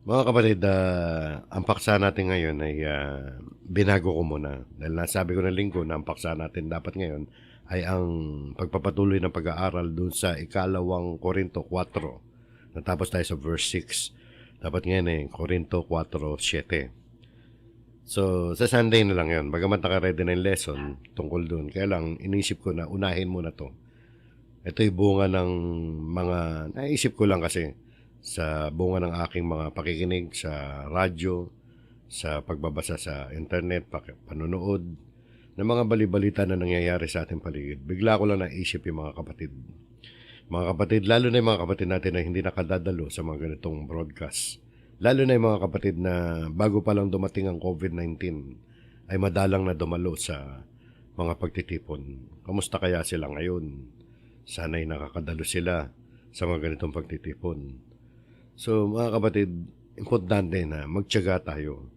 Mga kapatid, ang paksa natin ngayon ay binago ko muna. Dahil nasabi ko ng linggo na ang paksa natin dapat ngayon ay ang pagpapatuloy ng pag-aaral dun sa ikalawang Korinto 4. Natapos tayo sa verse 6. Dapat ngayon Korinto 4:7. So, sa Sunday na lang yun. Bagamat naka-ready na yung lesson tungkol dun, kaya lang inisip ko na unahin muna to. Ito'y bunga ng mga, naisip ko lang kasi, sa bunga ng aking mga pakikinig sa radyo, sa pagbabasa sa internet, panonood, ng mga balibalita na nangyayari sa ating paligid. Bigla ko lang naisip yung mga kapatid. Mga kapatid, lalo na yung mga kapatid natin na hindi nakadadalo sa mga ganitong broadcast. Lalo na yung mga kapatid na bago pa lang dumating ang COVID-19 ay madalang na dumalo sa mga pagtitipon. Kamusta kaya sila ngayon? Sana'y nakakadalo sila sa mga ganitong pagtitipon. So mga kapatid, importante na magtiyaga tayo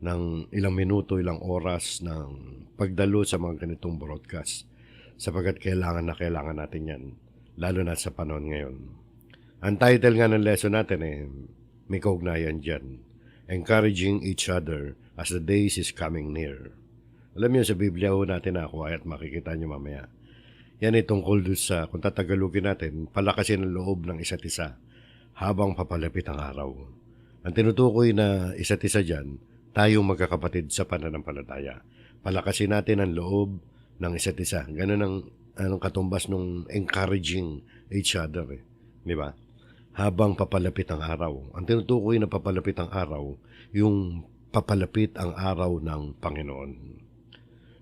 ng ilang minuto, ilang oras ng pagdalo sa mga ganitong broadcast sapagkat kailangan na kailangan natin yan, lalo na sa panahon ngayon. Ang title nga ng lesson natin may kaugnayan dyan. Encouraging each other as the days is coming near. Alam niyo sa Biblia natin ako at makikita niyo mamaya. Yan ay tungkol doon sa, kung tatagalugin natin, palakasin ang loob ng isa't isa habang papalapit ang araw. Ang tinutukoy na isa't isa dyan, tayong magkakapatid sa pananampalataya. Palakasin natin ang loob ng isa't isa. Ganun ang katumbas nung encouraging each other. Di ba? Habang papalapit ang araw. Ang tinutukoy na papalapit ang araw, yung papalapit ang araw ng Panginoon.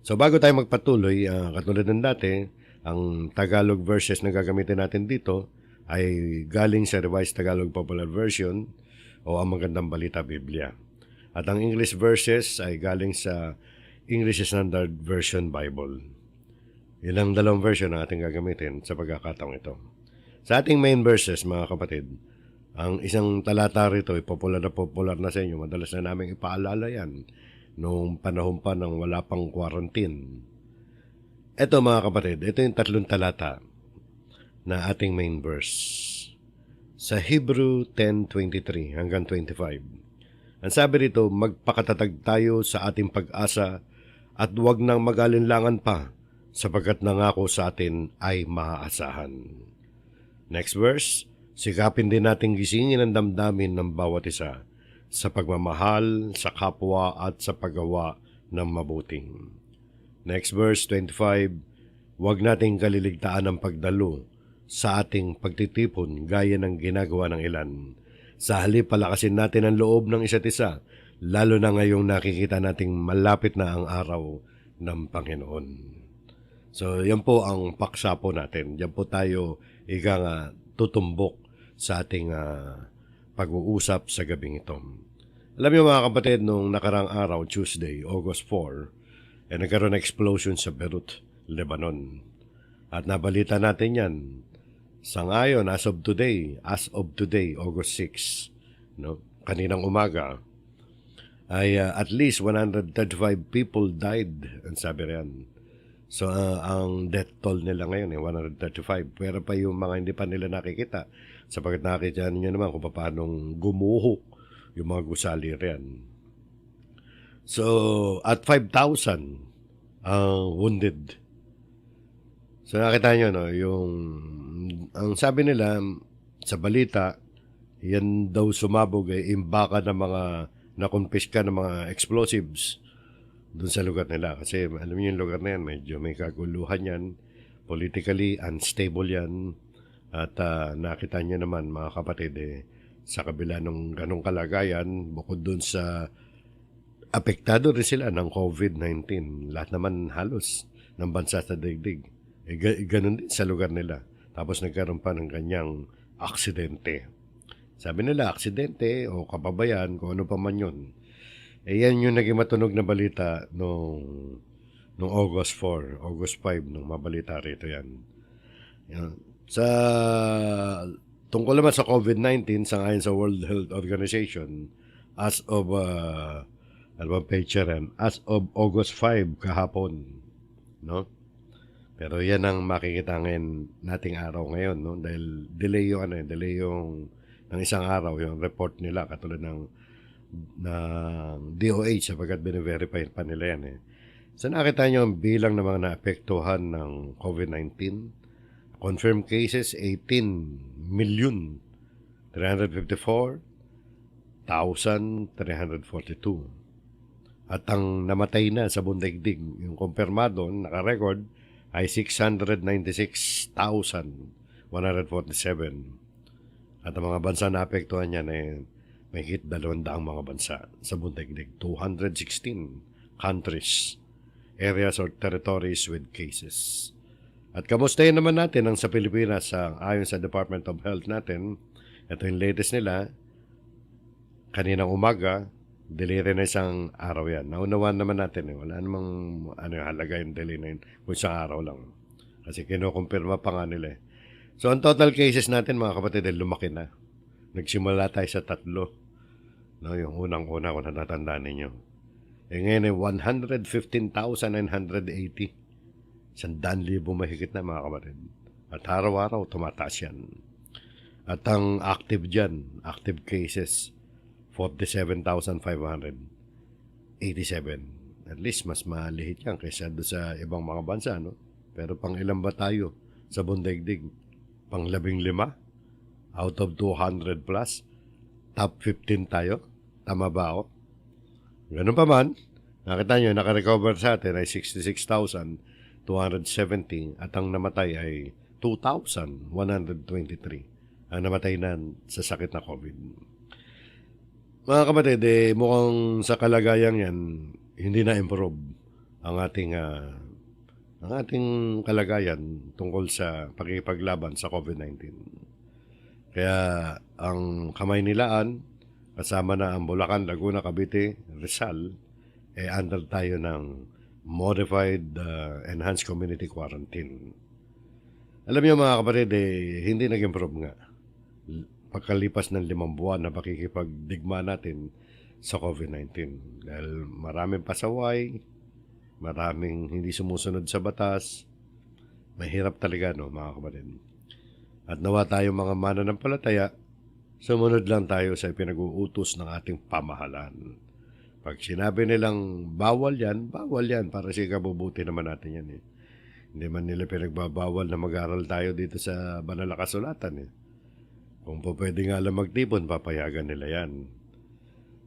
So bago tayo magpatuloy, katulad ng dati, ang Tagalog verses na gagamitin natin dito ay galing sa Revised Tagalog Popular Version o ang Magandang Balita Biblia. At ang English verses ay galing sa English Standard Version Bible. Ilang dalawang version ang ating gagamitin sa pagkakataong ito. Sa ating main verses, mga kapatid, ang isang talata rito ay popular na sa inyo. Madalas na namin ipaalala yan noong panahon pa ng wala pang quarantine. Ito mga kapatid, ito yung 3 talata na ating main verse. Sa Hebrew 10:23 hanggang 25. Ang sabi rito, magpakatatag tayo sa ating pag-asa at huwag nang mag-alinlangan pa sapagkat nangako sa atin ay maaasahan. Next verse, sikapin din nating gisingin ang damdamin ng bawat isa sa pagmamahal, sa kapwa at sa paggawa ng mabuting. Next verse 25, huwag nating kaliligtaan ang pagdalo sa ating pagtitipon gaya ng ginagawa ng ilan. Sa halip palakasin natin ang loob ng isa't isa, lalo na ngayong nakikita nating malapit na ang araw ng Panginoon. So yan po ang paksa po natin. Yan po tayo tutumbok sa ating pag-uusap sa gabing ito. Alam niyo mga kapatid, nung nakarang araw, Tuesday, August 4, nagkaroon ng explosion sa Beirut, Lebanon. At nabalita natin yan. Sa ngayon, as of today, August 6, no, kaninang umaga, ay at least 135 people died, ang sabi riyan. So, ang death toll nila ngayon 135. Pero pa yung mga hindi pa nila nakikita, sapagkat nakikita niyo naman kung paano gumuho yung mga gusali riyan. So, at 5,000 wounded. So nakita nyo, no, ang sabi nila sa balita, yan daw sumabog imbaka ng mga nakumpiska ng mga explosives doon sa lugar nila. Kasi alam niyo yung lugar na yan, medyo may kaguluhan yan, politically unstable yan, at nakita nyo naman mga kapatid, sa kabila ng ganong kalagayan, bukod doon sa apektado rin sila ng COVID-19, lahat naman halos ng bansa sa daigdig. Ganun din sa lugar nila. Tapos nagkaroon pa ng kanyang aksidente. Sabi nila, aksidente o kababayan, kung ano pa man yun. Yan yung naging matunog na balita nung August 4, August 5, nung mabalita rito yan. Sa tungkol naman sa COVID-19, sa ngayon sa World Health Organization, as of as of August 5 kahapon, no? Pero yan ang makikita ngayon nating araw ngayon, no? Dahil delay yung ng isang araw yung report nila katulad ng DOH sapagkat bine-verify pa nila yan eh. So nakita nyo ang bilang ng mga naapektuhan ng COVID-19. Confirmed cases 18,354,342. At ang namatay na sa buong daigdig, yung kumpirmado, naka-record, ay 696,147. At ang mga bansa na apektuhan niyan ay may hit 200 mga bansa sa buong daigdig. 216 countries, areas or territories with cases. At kamustahin naman natin ang sa Pilipinas ayon sa Department of Health natin. Ito yung latest nila. Kaninang umaga, delay rin na isang araw yan. Naunawaan naman natin eh. Wala namang halaga yung delay na yun kung isang araw lang. Kasi kinukumpirma pa nga nila eh. So ang total cases natin mga kapatid ay lumaki na. Nagsimula tayo sa 3. No, yung unang-una kung natatandaan ninyo. Ngayon ay 115,980. 100,000 mahigit na mga kapatid. At araw-araw tumataas yan. At ang active dyan, active cases, 47,587. At least mas malihit yan kaysa doon sa ibang mga bansa, no? Pero pang ilan ba tayo sa buong daigdig? Pang 15? Out of 200 plus? Top 15 tayo? Tama ba ako? Ganun pa man, nakita nyo, nakarecover sa atin ay 66,270 at ang namatay ay 2,123 ang namatay na sa sakit na COVID. Mga kapatid, mukhang sa kalagayan yan, hindi na improve ang ating kalagayan tungkol sa pagkikipaglaban sa COVID-19. Kaya ang Kamaynilaan, kasama na ang Bulacan, Laguna, Cavite, Rizal, under tayo ng Modified Enhanced Community Quarantine. Alam niyo mga kapatid, hindi nag-improve nga. Pagkalipas ng 5 buwan na pakikipagdigma natin sa COVID-19. Dahil maraming pasaway, maraming hindi sumusunod sa batas, mahirap talaga no mga kapatid. At nawa tayo mga mananampalataya, sumunod lang tayo sa pinag-uutos ng ating pamahalaan. Pag sinabi nilang bawal yan para sa ikabubuti naman natin yan eh. Hindi man nila pinagbabawal na mag-aral tayo dito sa banal na kasulatan eh. Kung po pwede nga lang magtipon, papayagan nila yan.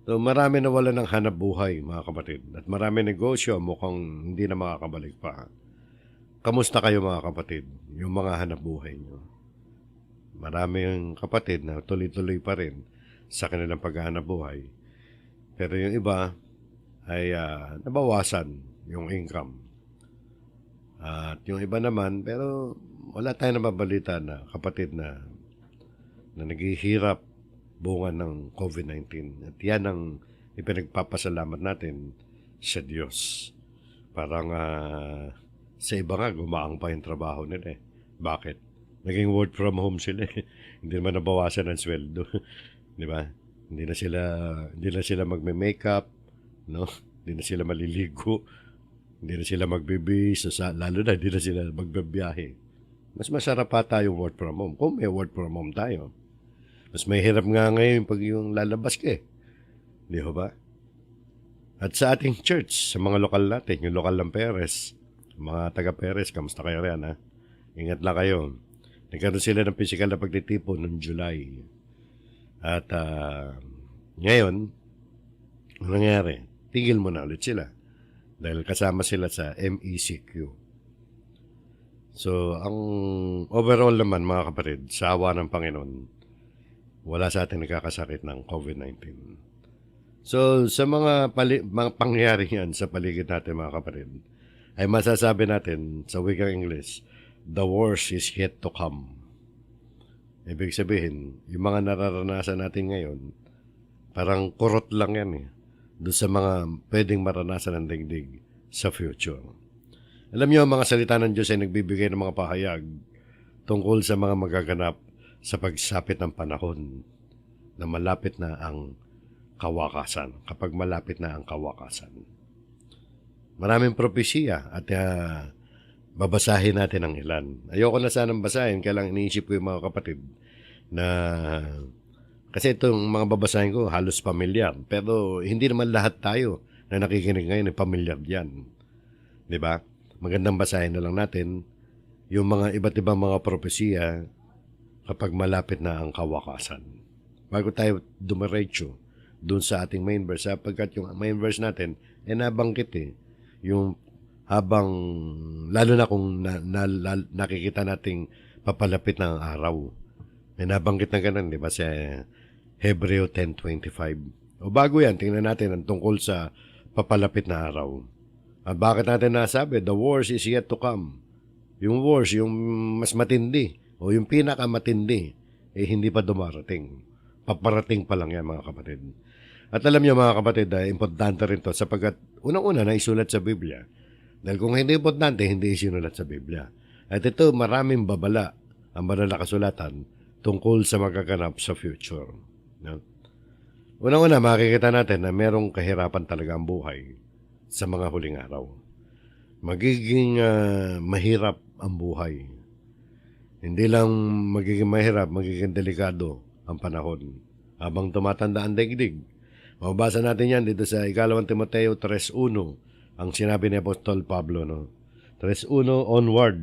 So marami na wala ng hanap buhay mga kapatid. At marami negosyo mukhang hindi na makakabalik pa. Kamusta kayo mga kapatid? Yung mga hanap buhay nyo. Maraming kapatid na tuloy-tuloy pa rin sa kanilang paghahanap buhay. Pero yung iba ay nabawasan yung income. At yung iba naman, pero wala tayong nababalita na kapatid na naghihirap bunga ng COVID-19. At yan ang ipinagpapasalamat natin sa Diyos. Parang sa iba nga, gumaang pa yung trabaho nila eh. Bakit? Naging work from home sila eh. Hindi naman nabawasan ang sweldo. Di ba? Hindi na sila magme-makeup, no? Hindi na sila maliligo. Hindi na sila magbibis, lalo na hindi na sila magbabiyahe. Mas masarap pa tayong work from home. Kung may work from home tayo, mas may hirap nga ngayon pag yung lalabas ka eh. Di ba? At sa ating church, sa mga lokal natin, yung lokal ng Perez, mga taga Perez, kamusta kayo rin ha? Ingat lang kayo. Nagkaroon sila ng physical na pagtitipon noong July. At ngayon, ano nangyari? Tigil mo na ulit sila. Dahil kasama sila sa MECQ. So, ang overall naman mga kapatid, sa awa ng Panginoon, wala sa atin nagkakasakit ng COVID-19. So, sa mga pangyayari yan sa paligid natin mga kapatid, ay masasabi natin sa wikang English, the worst is yet to come. Ibig sabihin, yung mga nararanasan natin ngayon, parang kurot lang yan eh. Doon sa mga pwedeng maranasan ng daigdig sa future. Alam niyo, ang mga salita ng Diyos ay nagbibigay ng mga pahayag tungkol sa mga magaganap sa pagsapit ng panahon na malapit na ang kawakasan. Kapag malapit na ang kawakasan. Maraming propesiya at babasahin natin ang ilan. Ayoko na sanang basahin, kaya lang iniisip ko yung mga kapatid na Kasi itong mga babasahin ko halos pamilyar. Pero hindi naman lahat tayo na nakikinig ngayon ay pamilyar diyan. 'Di ba? Magandang basahin na lang natin yung mga iba't ibang mga propesiya kapag malapit na ang kawakasan. Bago tayo dumiretso doon sa ating main verse, sapagkat yung main verse natin ay nabanggit yung habang, lalo na kung nakikita nating papalapit na ang araw. May nabanggit na ganun, di ba, sa Hebreo 10:25. O bago yan, tingnan natin ang tungkol sa papalapit na araw. At bakit natin nasabi, the worst is yet to come. Yung worst, yung mas matindi, o yung pinakamatindi, hindi pa dumarating. Paparating pa lang yan, mga kapatid. At alam niyo, mga kapatid, importante rin to sapagkat unang-una na isulat sa Biblia. Dahil kung hindi importante, hindi isinulat sa Biblia. At ito, maraming babala ang banal na kasulatan tungkol sa magaganap sa future. No? Unang-una, makikita natin na merong kahirapan talaga ang buhay sa mga huling araw. Magiging mahirap ang buhay. Hindi lang magiging mahirap, magiging delikado ang panahon. Habang tumatanda ang daigdig. Mabasa natin yan dito sa 2 Timoteo 3:1, ang sinabi ni Apostol Pablo. No? 3:1 onward.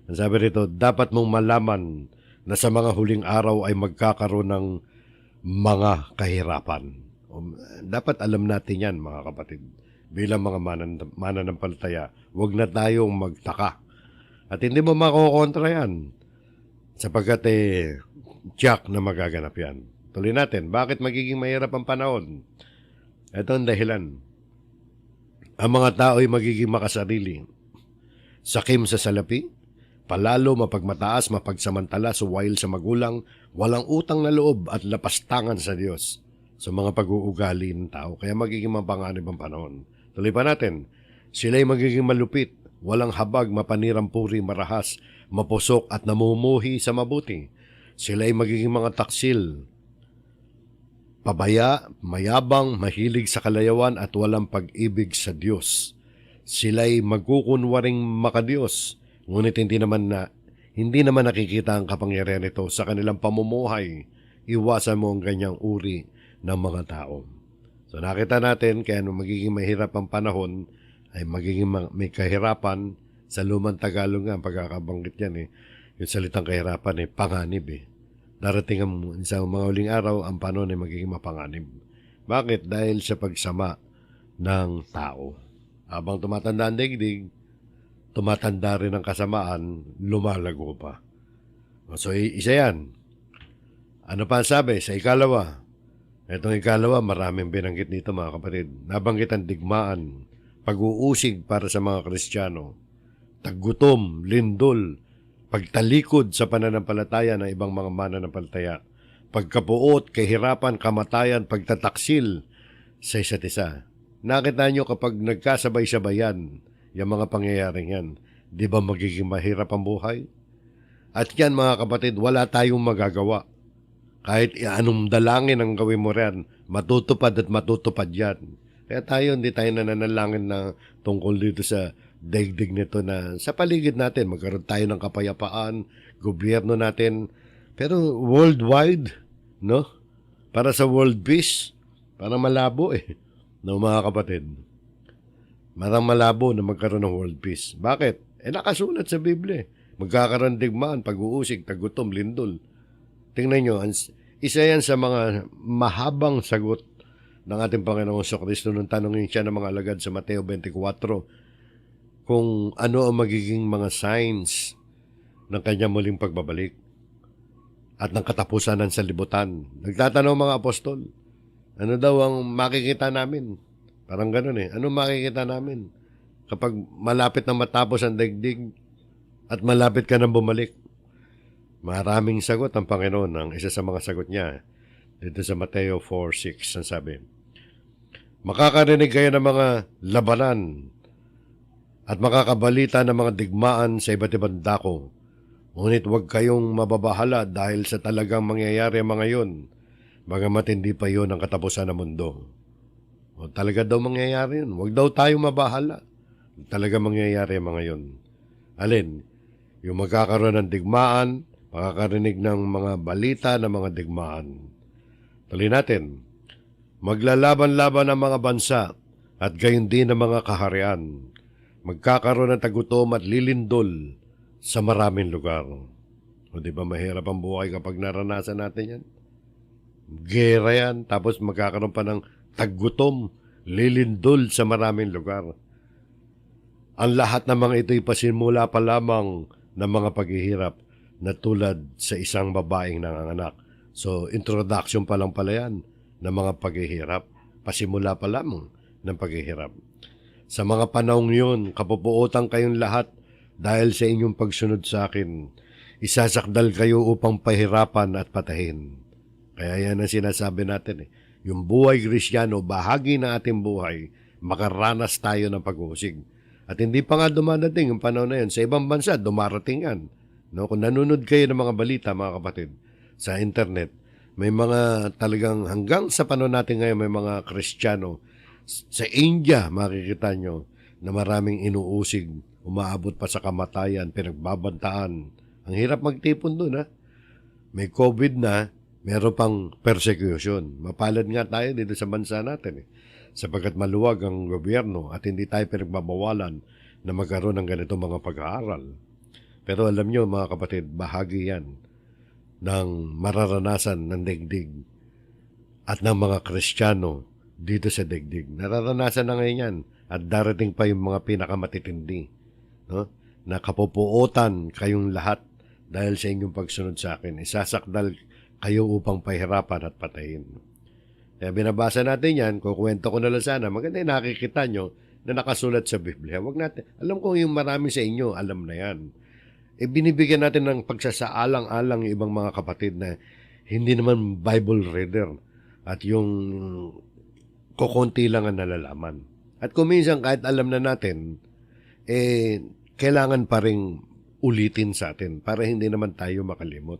Ang sabi rito, dapat mong malaman na sa mga huling araw ay magkakaroon ng mga kahirapan. Dapat alam natin yan, mga kapatid. Bilang mga mananampalataya, huwag na tayong magtaka. At hindi mo makokontra yan. Sapagkat tiyak na magaganap yan. Tuloy natin, bakit magiging mahirap ang panahon? Ito ang dahilan. Ang mga tao ay magiging makasarili. Sakim sa salapi, palalo mapagmataas, mapagsamantala, suwail sa magulang, walang utang na loob at lapastangan sa Diyos sa mga pag-uugali ng tao. Kaya magiging mapanganib ang panahon. Tuloy pa natin, sila'y magiging malupit, walang habag, mapanirang puri, marahas, mapusok at namumuhi sa mabuti. Sila'y magiging mga taksil, pabaya, mayabang, mahilig sa kalayawan at walang pag-ibig sa Diyos. Sila'y magkukunwaring makadiyos, ngunit hindi naman nakikita ang kapangyarihan nito sa kanilang pamumuhay. Iwasan mo ang ganyang uri ng mga tao. So nakita natin, kaya magiging mahirap ang panahon, ay magiging may kahirapan. Sa lumang Tagalog nga, pagkakabanggit yan yung salitang kahirapan panganib Darating sa mga huling araw, ang panahon ay magiging mapanganib. Bakit? Dahil sa pagsama ng tao. Habang tumatanda ang daigdig, tumatanda rin ang kasamaan, lumalago pa. So, isa yan. Ano pa ang sabi? Sa ikalawa. Itong ikalawa, maraming binanggit nito, mga kapatid. Nabanggit ang digmaan, pag-uusig para sa mga Kristiyano, taggutom, lindol, pagtalikod sa pananampalataya ng ibang mga mananampalataya, pagkapuot, kahirapan, kamatayan, pagtataksil sa isa't isa. Nakita nyo kapag nagkasabay-sabayan yung mga pangyayaring yan, di ba magiging mahirap ang buhay? At yan, mga kapatid, wala tayong magagawa. Kahit anong dalangin ang gawin mo riyan, matutupad at matutupad yan. Kaya hindi tayo nananalangin na tungkol dito sa daigdig nito na sa paligid natin, magkaroon tayo ng kapayapaan, gobyerno natin, pero worldwide, no? Para sa world peace, parang malabo no, mga kapatid. Parang malabo na magkaroon ng world peace. Bakit? Nakasulat sa Biblia. Magkakaroon digmaan, pag-uusig, tagutom, lindol. Tingnan nyo, isa yan sa mga mahabang sagot ng ating Panginoong Kristo nung tanongin siya ng mga alagad sa Mateo 24 kung ano ang magiging mga signs ng kanyang muling pagbabalik at ng katapusan ng sanlibutan. Nagtatanong mga apostol, ano daw ang makikita namin? Parang ganun Ano makikita namin kapag malapit na matapos ang daigdig at malapit ka nang bumalik? Maraming sagot ang Panginoon. Ang isa sa mga sagot niya dito sa Mateo 4:6 ang sabi, makakarinig kayo ng mga labanan at makakabalita ng mga digmaan sa iba't ibang dako. Ngunit huwag kayong mababahala dahil sa talagang mangyayari ang mga yun, bagamat hindi pa yun ang katapusan ng mundo. O talaga daw mangyayari yun. Huwag daw tayong mabahala. Talaga mangyayari ang mga yun. Alin? Yung magkakaroon ng digmaan, makakarinig ng mga balita ng mga digmaan. Tuloy natin. Maglalaban-laban ang mga bansa at gayon din ang mga kaharian. Magkakaroon ng tagutom at lilindol sa maraming lugar. O di ba mahirap ang buhay kapag naranasan natin yan? Gera yan, tapos magkakaroon pa ng tagutom, lilindol sa maraming lugar. Ang lahat ng mga ito'y pasimula pa lamang ng mga paghihirap na tulad sa isang babaeng nanganganak. So, introduction pa lang pala yan ng mga paghihirap. Pasimula pa lamang ng paghihirap. Sa mga panahong yun, kapupuotan kayong lahat dahil sa inyong pagsunod sa akin. Isasakdal kayo upang pahirapan at patahin. Kaya yan ang sinasabi natin eh. Yung buhay Kristyano, bahagi ng ating buhay, makaranas tayo ng pag-uusig. At hindi pa nga dumadating yung panahon na yun. Sa ibang bansa, dumarating yan. No? Kung nanonood kayo ng mga balita, mga kapatid, sa internet, may mga talagang hanggang sa panahon natin ngayon, may mga Kristiyano. Sa India, makikita nyo na maraming inuusig, umaabot pa sa kamatayan, pinagbabantaan. Ang hirap magtipon dun, ha? May COVID na, meron pang persecution. Mapalad nga tayo dito sa bansa natin, eh. Sapagkat maluwag ang gobyerno at hindi tayo pinagbabawalan na magkaroon ng ganitong mga pag-aaral. Pero alam nyo, mga kapatid, bahagi yan ng mararanasan ng daigdig at ng mga Kristiyano dito sa daigdig. Nararanasan na ngayon yan at darating pa yung mga pinakamatitindi. No? Na kapupuotan kayong lahat dahil sa inyong pagsunod sa akin. Isasakdal kayo upang pahirapan at patayin. Kaya binabasa natin yan, kukwento ko na lang sana, maganda yung nakikita nyo na nakasulat sa Biblia. Wag natin, alam ko yung marami sa inyo, alam na yan. Binibigyan natin ng pagsasaalang-alang yung ibang mga kapatid na hindi naman Bible reader at yung kukunti lang ang nalalaman. At kung minsan kahit alam na natin, kailangan pa rin ulitin sa atin para hindi naman tayo makalimot.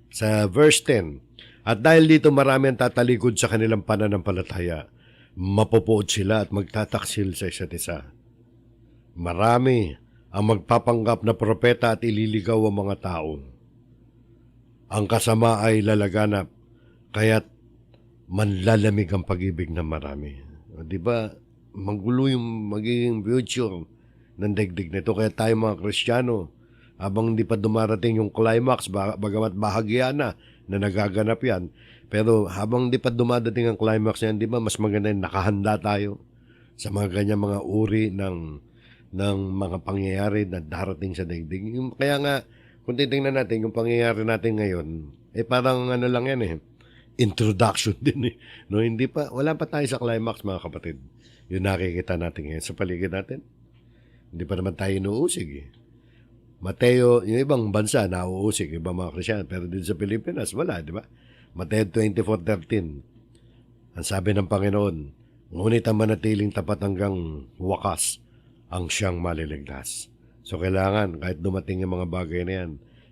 Sa verse 10, at dahil dito marami ang tatalikod sa kanilang pananampalataya, mapupuod sila at magtataksil sa isa't isa. Marami ang magpapanggap na propeta at ililigaw ang mga tao. Ang kasama ay lalaganap, kaya't manlalamig ang pag-ibig ng marami. O, di ba, magulo yung magiging future ng daigdig nito. Kaya tayo mga Kristiyano, habang hindi pa dumarating yung climax, bagamat bahagya na nagaganap yan, pero habang hindi pa dumadating ang climax yan, di ba, mas maganda yung nakahanda tayo sa mga ganyan mga uri ng mga pangyayari na darating sa daigdig. Kaya nga, kung titingnan natin yung pangyayari natin ngayon, parang ano lang yan introduction din eh. No, hindi pa, wala pa tayo sa climax mga kapatid. Yung nakikita natin ngayon sa paligid natin. Hindi pa naman tayo inuusig eh. Mateo, yung ibang bansa nauusig, ibang mga Kristiyan, pero dito sa Pilipinas, wala, di ba? Mateo 24:13, ang sabi ng Panginoon, ngunit ang manatiling tapat hanggang wakas ang siyang maliligtas. So kailangan, kahit dumating yung mga bagay na yan,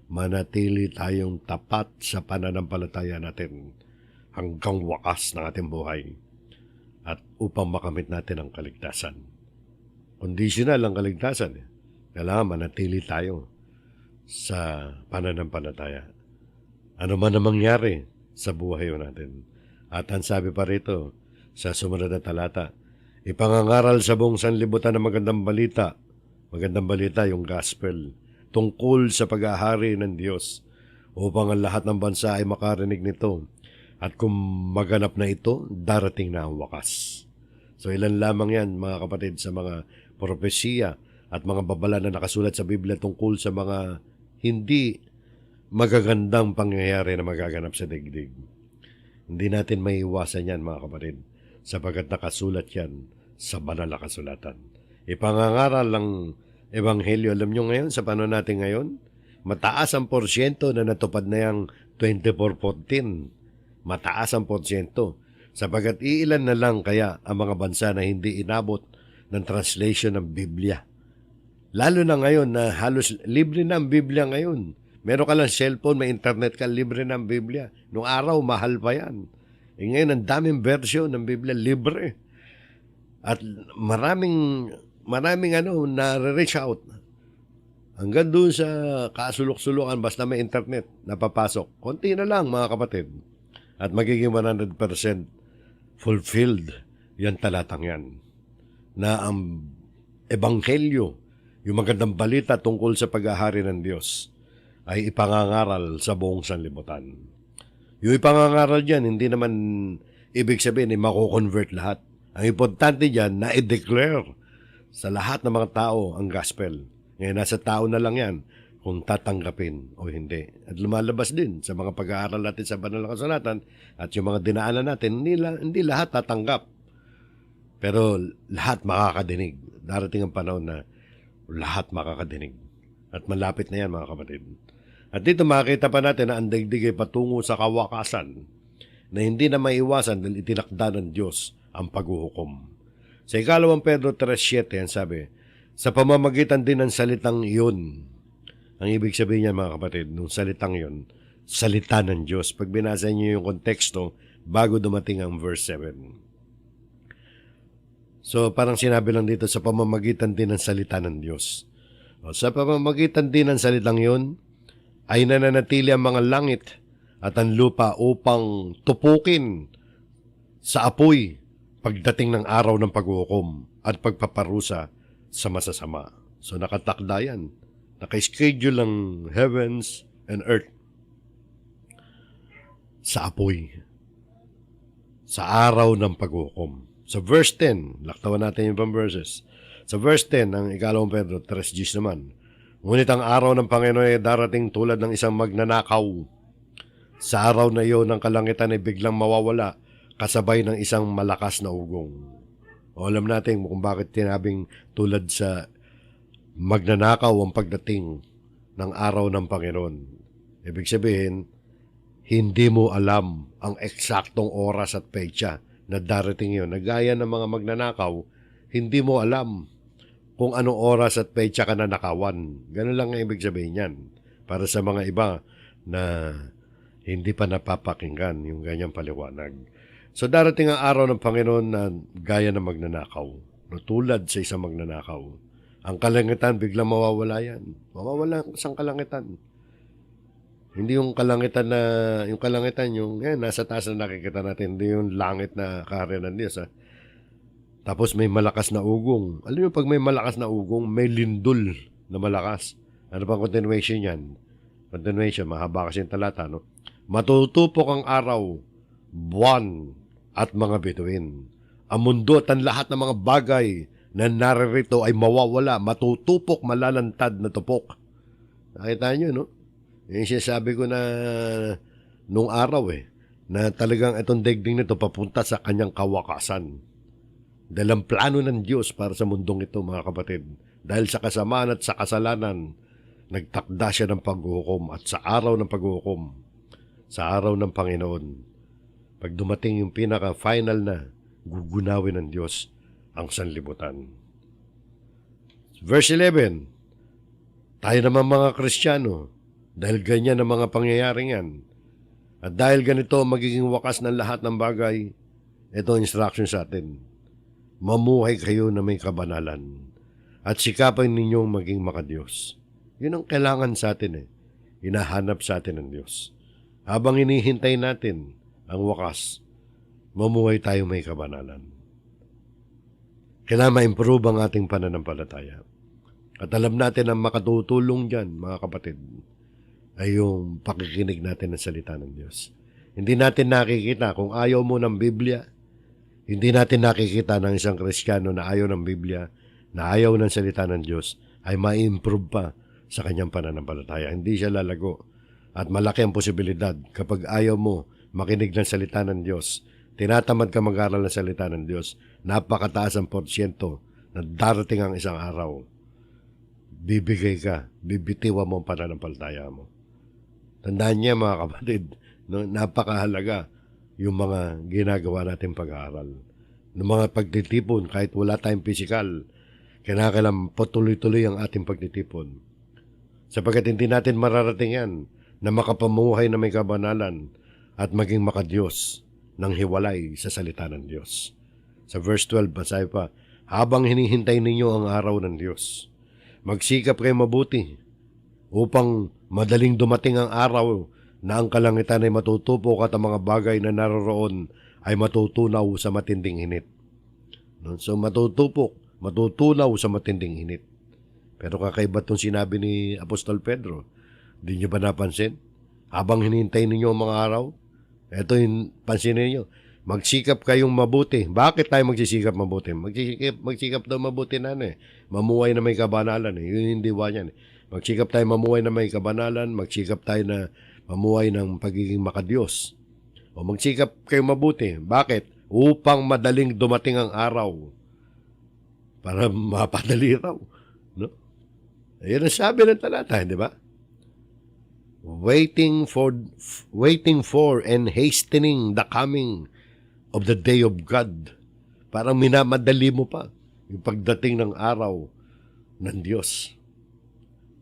manatili tayong tapat sa pananampalataya natin hanggang wakas ng ating buhay at upang makamit natin ang kaligtasan. Conditional ang kaligtasan. Kailangan manatili tayo sa pananampalataya. Ano man ang mangyari sa buhay natin. At ang sabi pa rito sa sumunod na talata, ipangangaral sa buong sanlibutan ng magandang balita yung gospel, tungkol sa pag-ahari ng Diyos upang ang lahat ng bansa ay makarinig nito. At kung maganap na ito, darating na ang wakas. So ilan lamang yan mga kapatid sa mga propesiya at mga babala na nakasulat sa Biblia tungkol sa mga hindi magagandang pangyayari na magaganap sa daigdig. Hindi natin maiiwasan yan mga kapatid sapagkat nakasulat yan sa banal na kasulatan. Ipangangaral ng Ebanghelyo, alam nyo ngayon sa panahon natin ngayon, mataas ang porsyento na natupad na yung 24:14. Mataas ang porsyento. Sapagkat iilan na lang kaya ang mga bansa na hindi inabot ng translation ng Biblia. Lalo na ngayon na halos libre na ang Biblia ngayon. Meron ka lang cellphone, may internet ka, libre na ang Biblia. Noong araw, mahal pa yan. Ngayon, ang daming version ng Biblia, libre. At maraming na-reach out. Hanggang doon sa kasulok-sulukan, basta may internet, napapasok. Konti na lang, mga kapatid. at magiging 100% fulfilled yan talatang yan. Na ang ebanghelyo, yung magandang balita tungkol sa paghahari ng Diyos, ay ipangangaral sa buong sanlibutan. Yung ipangangaral dyan, hindi naman ibig sabihin ay mako-convert lahat. Ang importante dyan, na i-declare sa lahat ng mga tao ang gospel. Ngayon, nasa tao na lang yan kung tatanggapin o hindi. At lumalabas din sa mga pag-aaral natin sa banal na kasulatan at yung mga dinaanan natin, hindi lahat tatanggap. Pero lahat makakadinig. Darating ang panahon na lahat makakadinig. At malapit na yan, mga kapatid. At dito makita pa natin na ang daigdig ay patungo sa kawakasan na hindi na maiwasan dahil itinakda ng Diyos ang paghuhukom. Sa 2 Pedro 3:7 yan sabi, sa pamamagitan din ng salitang iyon, ang ibig sabihin niya mga kapatid, nung salitang iyon, salita ng Diyos. Pag binasa niyo yung konteksto, bago dumating ang verse 7. So parang sinabi lang dito, sa pamamagitan din ng salita ng Diyos. O, sa pamamagitan din ng salitang iyon, ay nananatili ang mga langit at ang lupa upang tupukin sa apoy pagdating ng araw ng paghuhukom at pagpaparusa sa masasama. So nakatakda yan. Naka-schedule ang heavens and earth sa apoy sa araw ng paghuhukom. So verse 10, laktawan natin yung ibang verses. Sa verse 10 ng 2 Pedro 3:10 naman, ngunit ang araw ng Panginoon ay darating tulad ng isang magnanakaw. Sa araw na iyon, ang kalangitan ay biglang mawawala kasabay ng isang malakas na ugong. O alam natin kung bakit tinabing tulad sa magnanakaw ang pagdating ng araw ng Panginoon. Ibig sabihin, hindi mo alam ang eksaktong oras at petsa na darating yun. Nagaya ng mga magnanakaw, hindi mo alam kung anong oras at petsa ka na nakawan. Ganun lang ang ibig sabihin yan. Para sa mga iba na hindi pa napapakinggan yung ganyang paliwanag. So darating ang araw ng Panginoon na gaya ng magnanakaw. No, tulad sa isang magnanakaw. Ang kalangitan biglang mawawala yan. Mawawala ang isang kalangitan. Hindi yung kalangitan yung nasa taas na nakikita natin, hindi yung langit na kaharian ng Diyos. Tapos may malakas na ugong. Alam mo, pag may malakas na ugong, may lindol na malakas. Ano pang continuation yan? Continuation, mahaba kasi yung talata, no? Matutupok ang araw, buwan, at mga bituin. Ang mundo at ang lahat ng mga bagay na naririto ay mawawala, matutupok, malalantad na tupok. Nakita nyo, no? Yung sinasabi ko na nung araw na talagang itong daigdig nito papunta sa kanyang kawakasan. Dahil ang plano ng Diyos para sa mundong ito, mga kapatid, dahil sa kasamaan at sa kasalanan, nagtakda siya ng paghuhukom at sa araw ng paghuhukom, sa araw ng Panginoon, pag dumating yung pinaka-final na, gugunawin ng Diyos ang sanlibutan. Verse 11, tayo naman mga Kristiyano, dahil ganyan ang mga pangyayaring yan, at dahil ganito magiging wakas ng lahat ng bagay, ito ang instruction sa atin. Mamuhay kayo na may kabanalan at sikapin ninyong maging makadiyos. Yun ang kailangan sa atin Hinahanap sa atin ng Diyos. Habang hinihintay natin ang wakas, mamuhay tayo may kabanalan. Kailangan ma-improve ang ating pananampalataya. At alam natin ang makatutulong dyan, mga kapatid, ay yung pakikinig natin ng salita ng Diyos. Hindi natin nakikita kung ayaw mo ng Biblia. Hindi natin nakikita ng isang Kristiyano na ayaw ng Biblia, na ayaw ng salita ng Diyos, ay ma-improve pa sa kanyang pananampalataya. Hindi siya lalago. At malaki ang posibilidad kapag ayaw mo makinig ng salita ng Diyos, tinatamad ka mag-aral ng salita ng Diyos, napakataas ang porsyento na darating ang isang araw. Bibitiwan mo ang pananampalataya mo. Tandaan niya mga kapatid, napakahalaga yung mga ginagawa natin pag-aaral. Ng mga pagtitipon, kahit wala tayong pisikal, kailangan patuloy-tuloy ang ating pagtitipon. Sapagkat hindi natin mararating yan na makapamuhay na may kabanalan at maging makadiyos ng hiwalay sa salita ng Diyos. Sa verse 12, basahin pa, habang hinihintay ninyo ang araw ng Diyos, magsikap kayo mabuti upang madaling dumating ang araw na ang kalangitan ay matutupok at ang mga bagay na naroroon ay matutunaw sa matinding init. No? So matutunaw sa matinding init. Pero kakaiba itong sinabi ni Apostol Pedro. Di nyo ba napansin? Habang hinihintay ninyo ang mga araw, ito yung pansinin ninyo. Magsikap kayong mabuti. Bakit tayo magsisikap mabuti? Magsikap daw mabuti na mamuhay na may kabanalan. Yun hindi ba yan. Magsikap tayo mamuhay na may kabanalan. Magsikap tayo na mamuhay ng pagiging makadiyos. O magsikap kayong mabuti. Bakit? Upang madaling dumating ang araw. Para mapadali raw. No? Ayan ang sabi ng talata, di ba? Waiting for and hastening the coming of the day of God. Parang minamadali mo pa yung pagdating ng araw ng Diyos.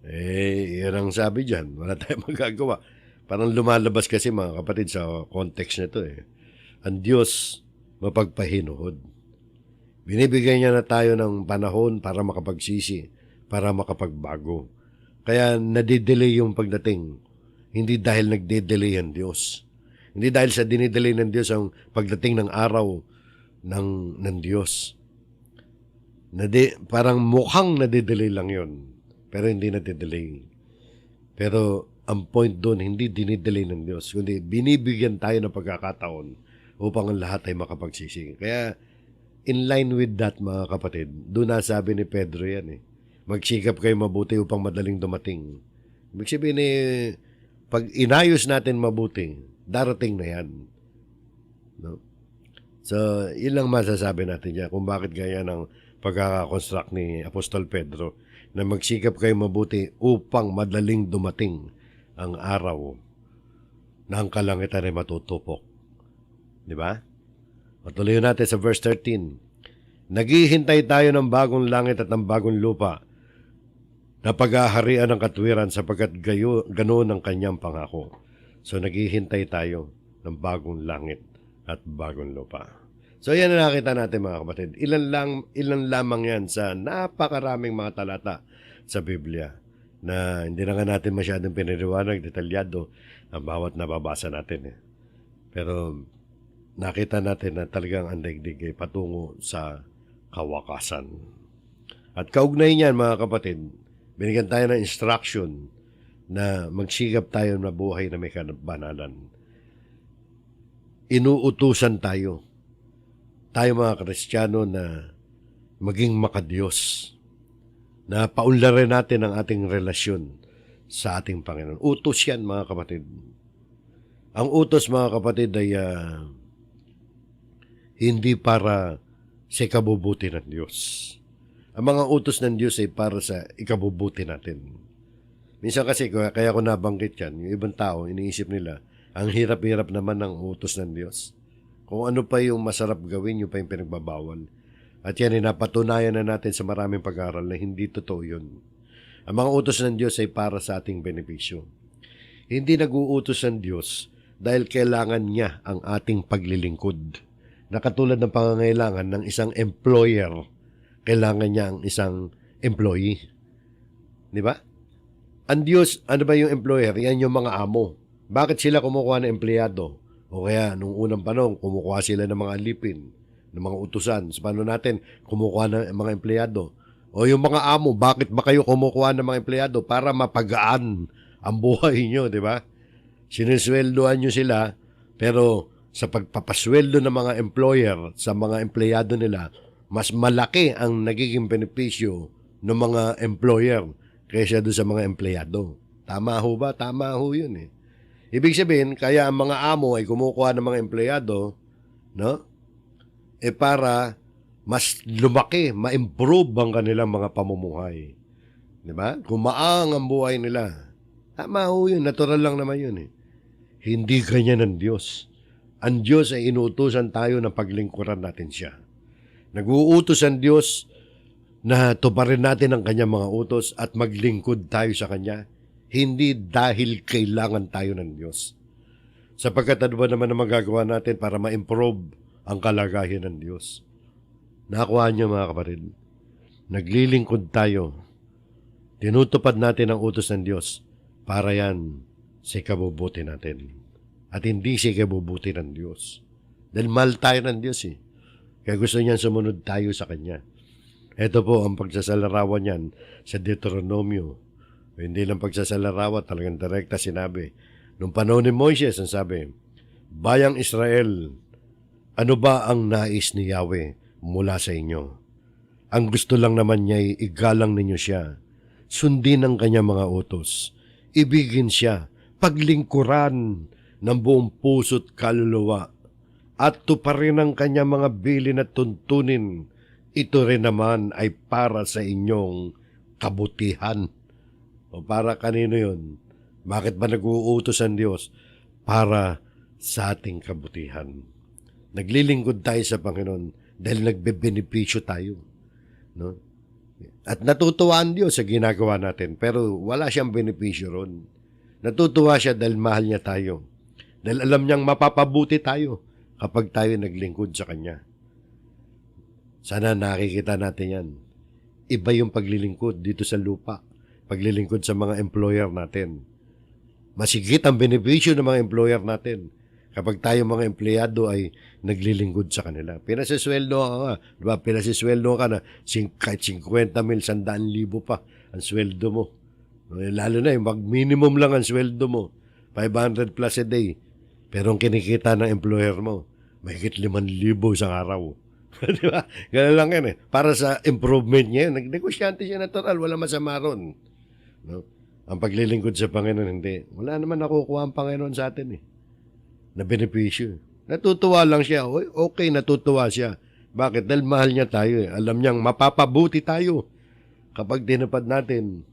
Yan ang sabi dyan. Wala tayong magagawa. Parang lumalabas kasi mga kapatid sa context nito Ang Diyos mapagpahinuhod. Binibigyan niya na tayo ng panahon para makapagsisi, para makapagbago. Kaya nadidelay yung pagdating. Hindi dahil nagde-delay ang Diyos. Hindi dahil sa dinidelay ng Diyos ang pagdating ng araw ng Diyos. Parang mukhang nadidelay lang yon, pero hindi nadidelay. Pero ang point doon, hindi dinidelay ng Diyos, kundi binibigyan tayo ng pagkakataon upang ang lahat ay makapagsisi. Kaya in line with that mga kapatid, doon nasabi ni Pedro yan magsikap kayo mabuti upang madaling dumating. Ibig sabihin pag inayos natin mabuti, darating na yan. No? So, yun lang masasabi natin dyan kung bakit gaya ng pagkakakonstruct ni Apostol Pedro na magsikap kayo mabuti upang madaling dumating ang araw na ang kalangitan ay matutupok. Di ba? Patuloy natin sa verse 13. Naghihintay tayo ng bagong langit at ng bagong lupa na paghaharian ng katwiran sapagkat ganoon ang kanyang pangako. So naghihintay tayo ng bagong langit at bagong lupa. So yan na nakita natin mga kapatid. Ilan lamang yan sa napakaraming mga talata sa Biblia na hindi na nga natin masyadong piniriwanag, detalyado ang bawat nababasa natin. Pero nakita natin na talagang ang daigdig ay patungo sa kawakasan. At kaugnay niyan mga kapatid, binigyan tayo ng instruction na magsigap tayo na buhay na may kabanalan. Inuutusan tayo mga Kristiyano na maging makadiyos, na paunlarin natin ang ating relasyon sa ating Panginoon. Utos yan mga kapatid. Ang utos mga kapatid ay hindi para sa ikabubuti ng Diyos. Ang mga utos ng Diyos ay para sa ikabubuti natin. Minsan kasi, kaya ko nabanggit yan, yung ibang tao, iniisip nila, ang hirap-hirap naman ng utos ng Diyos. Kung ano pa yung masarap gawin, yung pa yung pinagbabawal. At yan ay napatunayan na natin sa maraming pag-aaral na hindi totoo yun. Ang mga utos ng Diyos ay para sa ating benepisyo. Hindi nag-uutos ng Diyos dahil kailangan niya ang ating paglilingkod. Na katulad ng pangangailangan ng isang employer, kailangan niya ang isang employee. Di ba? Ang Diyos, ano ba yung employer? Yan yung mga amo. Bakit sila kumukuha ng empleyado? O kaya, nung unang panahon, kumukuha sila ng mga alipin, ng mga utusan. Sa paano natin, kumukuha ng mga empleyado. O yung mga amo, bakit ba kayo kumukuha ng mga empleyado? Para mapagaan ang buhay nyo, di ba? Sinisweldoan nyo sila, pero sa pagpapasweldo ng mga employer sa mga empleyado nila, mas malaki ang nagiging benepisyo ng mga employer kaysa doon sa mga empleyado. Tama ho ba? Tama ho yun Ibig sabihin, kaya ang mga amo ay kumukuha ng mga empleyado, no? Para mas lumaki, ma-improve ang kanilang mga pamumuhay. Di ba? Kumaang ang buhay nila. Tama ho yun. Natural lang naman yun Hindi ganyan ang Diyos. Ang Diyos ay inuutusan tayo na paglingkuran natin siya. Nag-uutos ang Diyos na tuparin natin ang kanyang mga utos at maglingkod tayo sa kanya. Hindi dahil kailangan tayo ng Diyos. Sapagkat ano ba naman ang magagawa natin para ma-improve ang kalagayan ng Diyos? Nakuha niyo mga kapatid. Naglilingkod tayo. Tinutupad natin ang utos ng Diyos para yan sa ikabubuti natin. At hindi sa ikabubuti ng Diyos. Dahil mahal tayo ng Diyos eh. Kaya gusto niyan sumunod tayo sa Kanya. Ito po ang pagsasalarawan niyan sa Deuteronomio. Hindi lang pagsasalarawan, talagang direkta sinabi. Nung panahon ni Moises, ang sabi, Bayang Israel, ano ba ang nais ni Yahweh mula sa inyo? Ang gusto lang naman niya ay igalang ninyo siya. Sundin ang kanyang mga utos. Ibigin siya. Paglingkuran ng buong puso't kaluluwa. At tuparin ang kanyang mga bilin at tuntunin. Ito rin naman ay para sa inyong kabutihan. O para kanino yun? Bakit ba nag-uutos ang Diyos? Para sa ating kabutihan. Naglilingkod tayo sa Panginoon dahil nagbebenepisyo tayo. No? At natutuwa ang Diyos sa ginagawa natin, pero wala siyang benepisyo ron. Natutuwa siya dahil mahal niya tayo. Dahil alam niyang mapapabuti tayo kapag tayo naglingkod sa Kanya. Sana nakikita natin yan. Iba yung paglilingkod dito sa lupa. Paglilingkod sa mga employer natin. Masigit ang benepisyo ng mga employer natin kapag tayo mga empleyado ay naglilingkod sa kanila. Pinasisweldo ka nga. Diba? Pinasisweldo ka na kahit 50,000, 100,000 pa ang sweldo mo. Lalo na yung mag-minimum lang ang sweldo mo. 500 plus a day. Pero ang kinikita ng employer mo, mahigit 5,000 isang araw. Diba? Ganun lang yan eh. Para sa improvement niya, nagnegosyante siya natural, wala masama ron. No? Ang paglilingkod sa Panginoon, hindi. Wala naman nakukuha ang Panginoon sa atin eh. Na benepisyo. Natutuwa lang siya. Okay, natutuwa siya. Bakit? Dahil mahal niya tayo eh. Alam niyang mapapabuti tayo kapag tinupad natin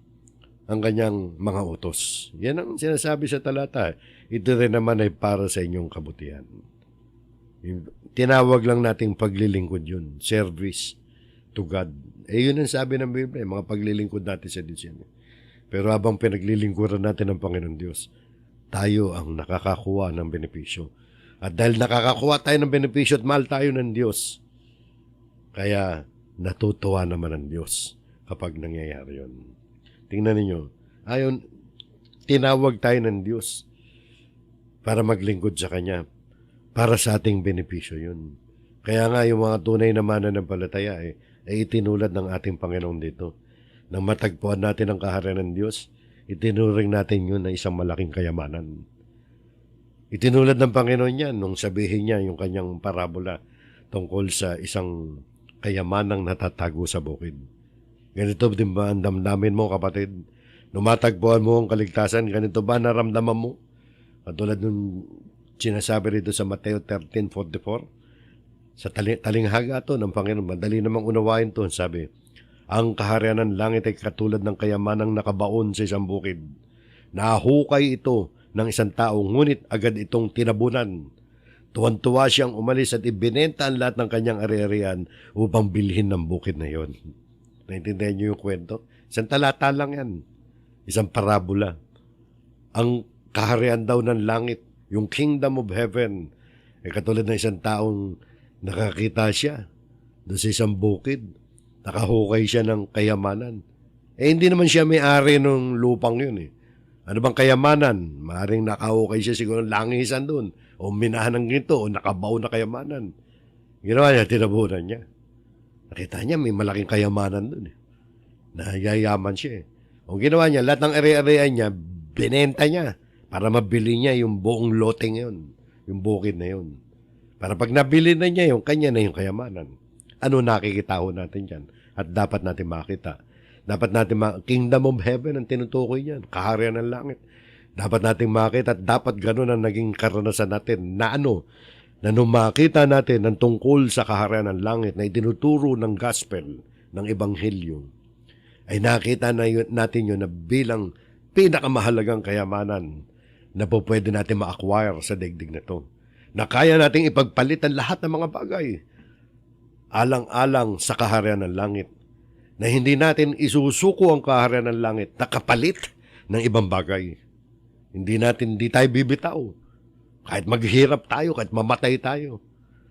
ang kanyang mga utos. Yan ang sinasabi sa talata. Ito rin naman ay para sa inyong kabutihan. Tinawag lang nating paglilingkod yun. Service to God. Yun ang sabi ng Biblia. Mga paglilingkod natin sa Diyos yan. Pero habang pinaglilingkuran natin ng Panginoon Diyos, tayo ang nakakakuha ng benepisyo. At dahil nakakakuha tayo ng benepisyo at mahal tayo ng Diyos, kaya natutuwa naman ang Diyos kapag nangyayari yun. Tingnan ninyo, tinawag tayo ng Diyos para maglingkod sa Kanya, para sa ating benepisyo yun. Kaya nga yung mga tunay na mananampalataya ay itinulad ng ating Panginoon dito. Nang matagpuan natin ang kaharian ng Diyos, itinuring natin yun na isang malaking kayamanan. Itinulad ng Panginoon yan nung sabihin niya yung kanyang parabola tungkol sa isang kayamanang natatago sa bukid. Ganito din ba ang damdamin mo, kapatid? Nung matagpuan mo ang kaligtasan, ganito ba naramdaman mo? Katulad nung sinasabi rito sa Mateo 13:44, sa talinghaga to ng Panginoon, madali namang unawain to, sabi, ang kaharian ng langit ay katulad ng kayamanang nakabaon sa isang bukid. Nahukay ito ng isang tao, ngunit agad itong tinabunan. Tuwan-tuwa siyang umalis at ibinenta ang lahat ng kanyang ari-arian upang bilhin ng bukid na yon. Naintindihan niyo yung kwento? Isang talata lang yan. Isang parabola. Ang kaharian daw ng langit, yung kingdom of heaven, ay katulad ng isang taong nakakita siya doon sa isang bukid. Nakahukay siya ng kayamanan. Hindi naman siya may-ari ng lupang yun eh. Ano bang kayamanan? Maaring nakahukay siya siguro ng langisan doon. O minahan ng ginto. O nakabaw na kayamanan. Ginawa niya, tinabunan niya. Nakita niya may malaking kayamanan doon eh. Nayayaman siya eh. O ginawa niya, lahat ng ari-arian niya, binenta niya para mabili niya yung buong loteng yun. Yung bukid na yun. Para pag nabili na niya yung kanya na yung kayamanan. Ano nakikita ho natin dyan? At dapat natin makita. Dapat natin Kingdom of Heaven ang tinutukoy niyan. Kaharian ng langit. Dapat natin makita at dapat ganun ang naging karanasan natin na na nung makita natin ang tungkol sa kaharian ng langit na itinuturo ng gospel, ng ebanghelyo, ay nakita natin yun na bilang pinakamahalagang kayamanan na po pwede natin ma-acquire sa daigdig na to. Na kaya nating ipagpalit ang lahat ng mga bagay alang-alang sa kaharian ng langit, na hindi natin isusuko ang kaharian ng langit na kapalit ng ibang bagay. Hindi tayo bibitaw. Kahit maghirap tayo, kahit mamatay tayo.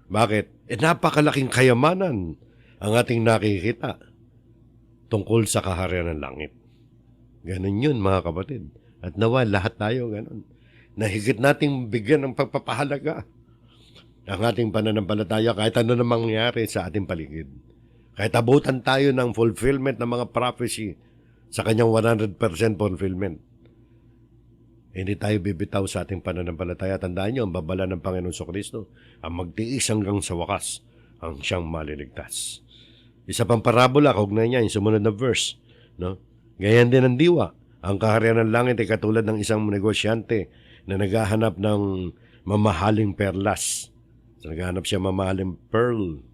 Bakit? Napakalaking kayamanan ang ating nakikita tungkol sa kaharian ng langit. Ganun yun, mga kapatid. At nawa lahat tayo gano'n. Na higit nating bigyan ng pagpapahalaga ang ating pananampalataya kahit ano na mangyari sa ating paligid. Kahit abutan tayo ng fulfillment ng mga prophecy sa kanyang 100% fulfillment. Hindi tayo bibitaw sa ating pananampalataya. Tandaan niyo, ang babala ng Panginoon Kristo, ang magtiis hanggang sa wakas, ang siyang maliligtas. Isa pang parabola, kaugnay niya, yung sumunod na verse. No? Gayan din ang diwa. Ang kaharian ng langit ay katulad ng isang negosyante na naghahanap ng mamahaling perlas. So, naghahanap siya mamahaling pearl.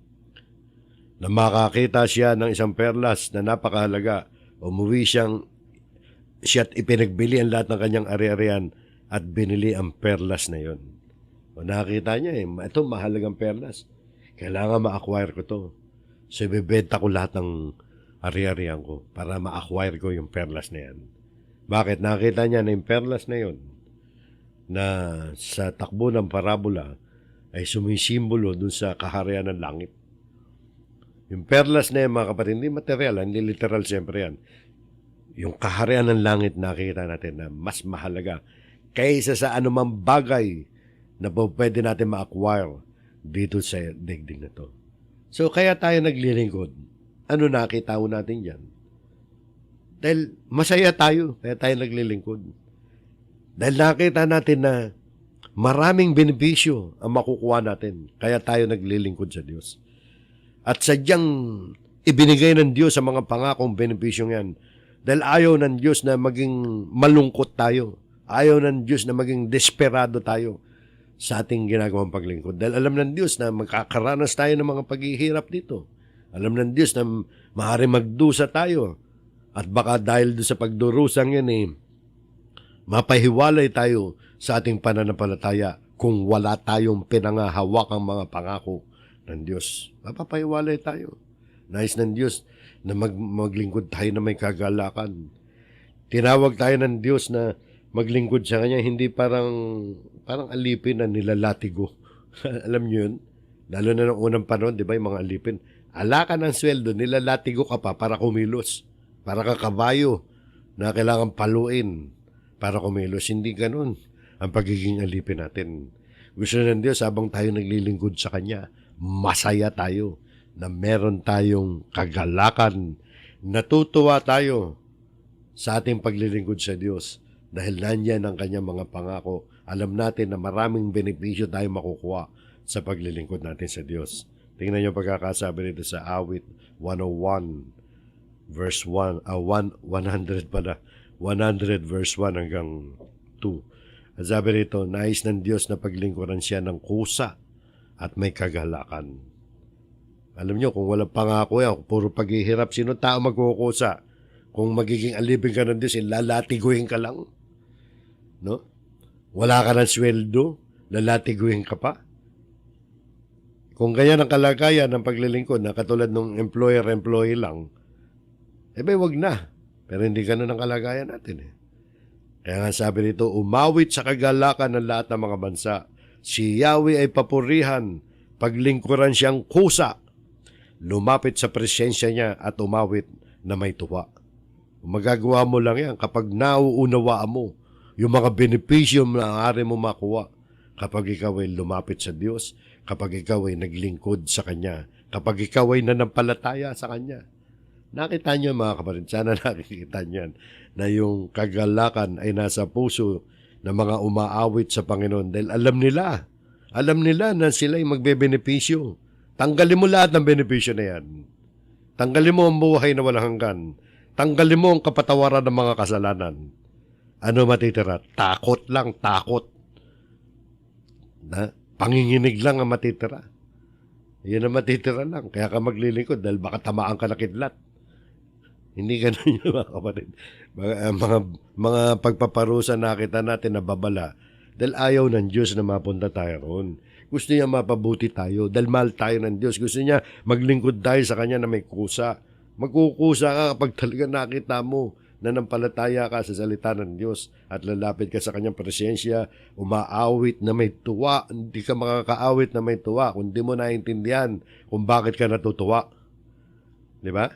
Na makakita siya ng isang perlas na napakahalaga. Umuwi siya't ipinagbili ang lahat ng kanyang ari-arian at binili ang perlas na yon. O nakita niya ito mahalagang perlas. Kailangan ma-acquire ko to. So ibebenta ko lahat ng ari-arian ko para ma-acquire ko yung perlas na yan. Bakit? Nakita niya na yung perlas na yon na sa takbo ng parabola ay sumisimbolo dun sa kaharian ng langit. Yung perlas na yan, mga kapatid, hindi material, hindi literal siyempre yan. Yung kaharian ng langit nakita natin na mas mahalaga kaysa sa anumang bagay na pwede natin ma-acquire dito sa digdig na to. So, kaya tayo naglilingkod. Ano nakita ho natin yan? Dahil masaya tayo, kaya tayo naglilingkod. Dahil nakita natin na maraming benepisyo ang makukuha natin, kaya tayo naglilingkod sa Diyos. At sadyang ibinigay ng Diyos sa mga pangakong benepisyong yan. Dahil ayaw ng Diyos na maging malungkot tayo. Ayaw ng Diyos na maging desperado tayo sa ating ginagawang paglingkod. Dahil alam ng Diyos na magkakaranas tayo ng mga paghihirap dito. Alam ng Diyos na maaari magdusa tayo. At baka dahil doon sa pagdurusang yan mapahiwalay tayo sa ating pananampalataya kung wala tayong pinangahawakang mga pangako ng Diyos. Mapapahiwalay tayo. Nais ng Diyos na maglingkod tayo na may kagalakan. Tinawag tayo ng Diyos na maglingkod sa Kanya, hindi parang alipin na nilalatigo. Alam niyo yun? Lalo na ng unang panahon, di ba, yung mga alipin. Alakan ng sweldo, nilalatigo ka pa para kumilos. Para kakabayo na kailangan paluin para kumilos. Hindi ganun ang pagiging alipin natin. Gusto ng Diyos, habang tayo naglilingkod sa Kanya, masaya tayo na meron tayong kagalakan. Natutuwa tayo sa ating paglilingkod sa Diyos dahil nandiyan ang Kanyang mga pangako. Alam natin na maraming benepisyo tayo makukuha sa paglilingkod natin sa Diyos. Tingnan niyo pagkakasabi nito sa Awit 101 verse 1, 100 pala. 100 verse 1 hanggang 2. At sabi nito, nais ng Diyos na paglingkuran siya ng kusa at may kagalakan. Alam nyo, kung walang pangako yan, puro paghihirap, sino tao magkukusa? Kung magiging alipin ka ng Diyos, lalatiguhin ka lang. No? Wala ka ng sweldo, lalatiguhin ka pa. Kung ganyan ang kalagayan ng paglilingkod na katulad ng employer-employee lang, wag na. Pero hindi ganun ang kalagayan natin. Kaya nga sabi nito, umawit sa kagalakan ng lahat ng mga bansa. Si Yahweh ay papurihan, paglingkuran siyang kusa. Lumapit sa presensya niya at umawit na may tuwa. Magagawa mo lang yan kapag nauunawaan mo yung mga benepisyo na maaari mo makuha kapag ikaw ay lumapit sa Diyos, kapag ikaw ay naglingkod sa Kanya, kapag ikaw ay nanampalataya sa Kanya. Nakita niyo mga kapatid, sana nakikita niyan na yung kagalakan ay nasa puso ng mga umaawit sa Panginoon dahil alam nila na sila ay magbebenepisyo. Tanggalin mo lahat ng benepisyo na yan. Tanggalin mo ang buhay na walang hanggan. Tanggalin mo ang kapatawaran ng mga kasalanan. Ano matitira? Takot lang, takot. Panginginig lang ang matitira. Yan ang matitira lang. Kaya ka maglilingkod dahil baka tamaan ka na kidlat. Hindi ganun yun mga kapatid. Mga pagpaparusa nakita natin na babala dahil ayaw ng Diyos na mapunta tayo roon. Gusto niya mapabuti tayo dahil mahal tayo ng Diyos. Gusto niya maglingkod tayo sa Kanya na may kusa. Magkukusa ka kapag talaga nakita mo na nampalataya ka sa salita ng Diyos at lalapit ka sa Kanyang presensya, umaawit na may tuwa. Hindi ka makakaawit na may tuwa kung di mo naintindihan kung bakit ka natutuwa. Di ba?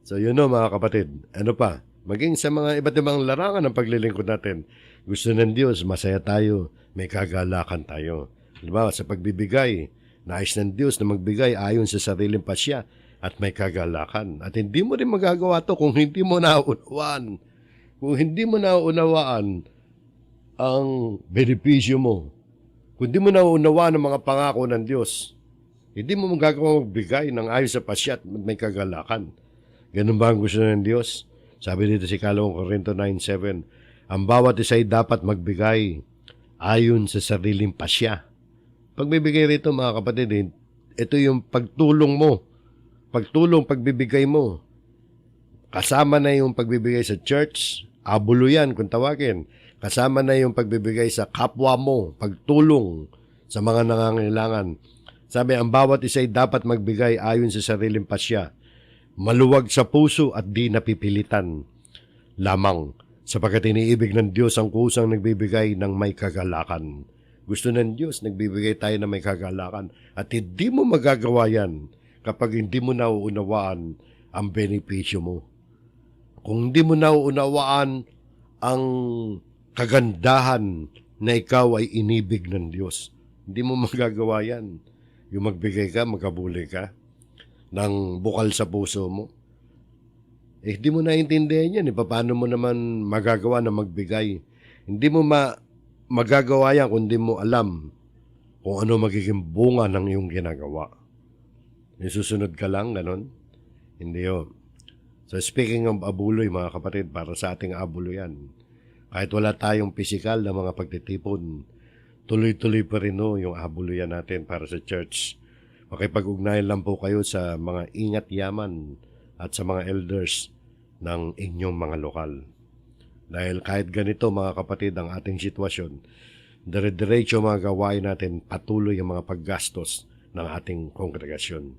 So yun o mga kapatid. Ano pa? Maging sa mga iba't ibang larangan ng paglilingkod natin. Gusto ng Diyos, masaya tayo, may kagalakan tayo. Diba? Sa pagbibigay, nais ng Diyos na magbigay ayon sa sariling pasya at may kagalakan. At hindi mo rin magagawa to kung hindi mo nauunawaan. Kung hindi mo nauunawaan ang benepisyo mo, kung hindi mo nauunawaan ang mga pangako ng Diyos, hindi mo magagawa magbigay ng ayon sa pasya at may kagalakan. Ganun ba ang gusto ng Diyos? Sabi dito si 2 Corinto 9:7, ang bawat isa'y dapat magbigay ayon sa sariling pasya. Pagbibigay rito mga kapatid, ito yung pagtulong mo. Pagbibigay mo. Kasama na yung pagbibigay sa church, abulo yan kung tawagin. Kasama na yung pagbibigay sa kapwa mo, pagtulong sa mga nangangailangan. Sabi, ang bawat isa'y dapat magbigay ayon sa sariling pasya. Maluwag sa puso at di napipilitan lamang, sapagkat iniibig ng Diyos ang kusang nagbibigay ng may kagalakan. Gusto ng Diyos, nagbibigay tayo ng may kagalakan. At hindi mo magagawa yan kapag hindi mo nauunawaan ang benepisyo mo. Kung hindi mo nauunawaan ang kagandahan na ikaw ay inibig ng Diyos, hindi mo magagawa yan. Yung magbigay ka, magkabuli ka ng bukal sa puso mo. Hindi mo naiintindihan yan. Paano mo naman magagawa na magbigay? Hindi mo magagawa yan kung hindi mo alam kung ano magiging bunga ng iyong ginagawa. Susunod ka lang, ganon? Hindi yun. So speaking of abuloy, mga kapatid, para sa ating abulo yan. Kahit wala tayong pisikal na mga pagtitipon, tuloy-tuloy pa rin yung abulo yan natin para sa church. Makipag-ugnayan lang po kayo sa mga ingat yaman at sa mga elders ng inyong mga lokal. Dahil kahit ganito mga kapatid ang ating sitwasyon, dire-diretso mga gawain natin patuloy ang mga paggastos ng ating kongregasyon.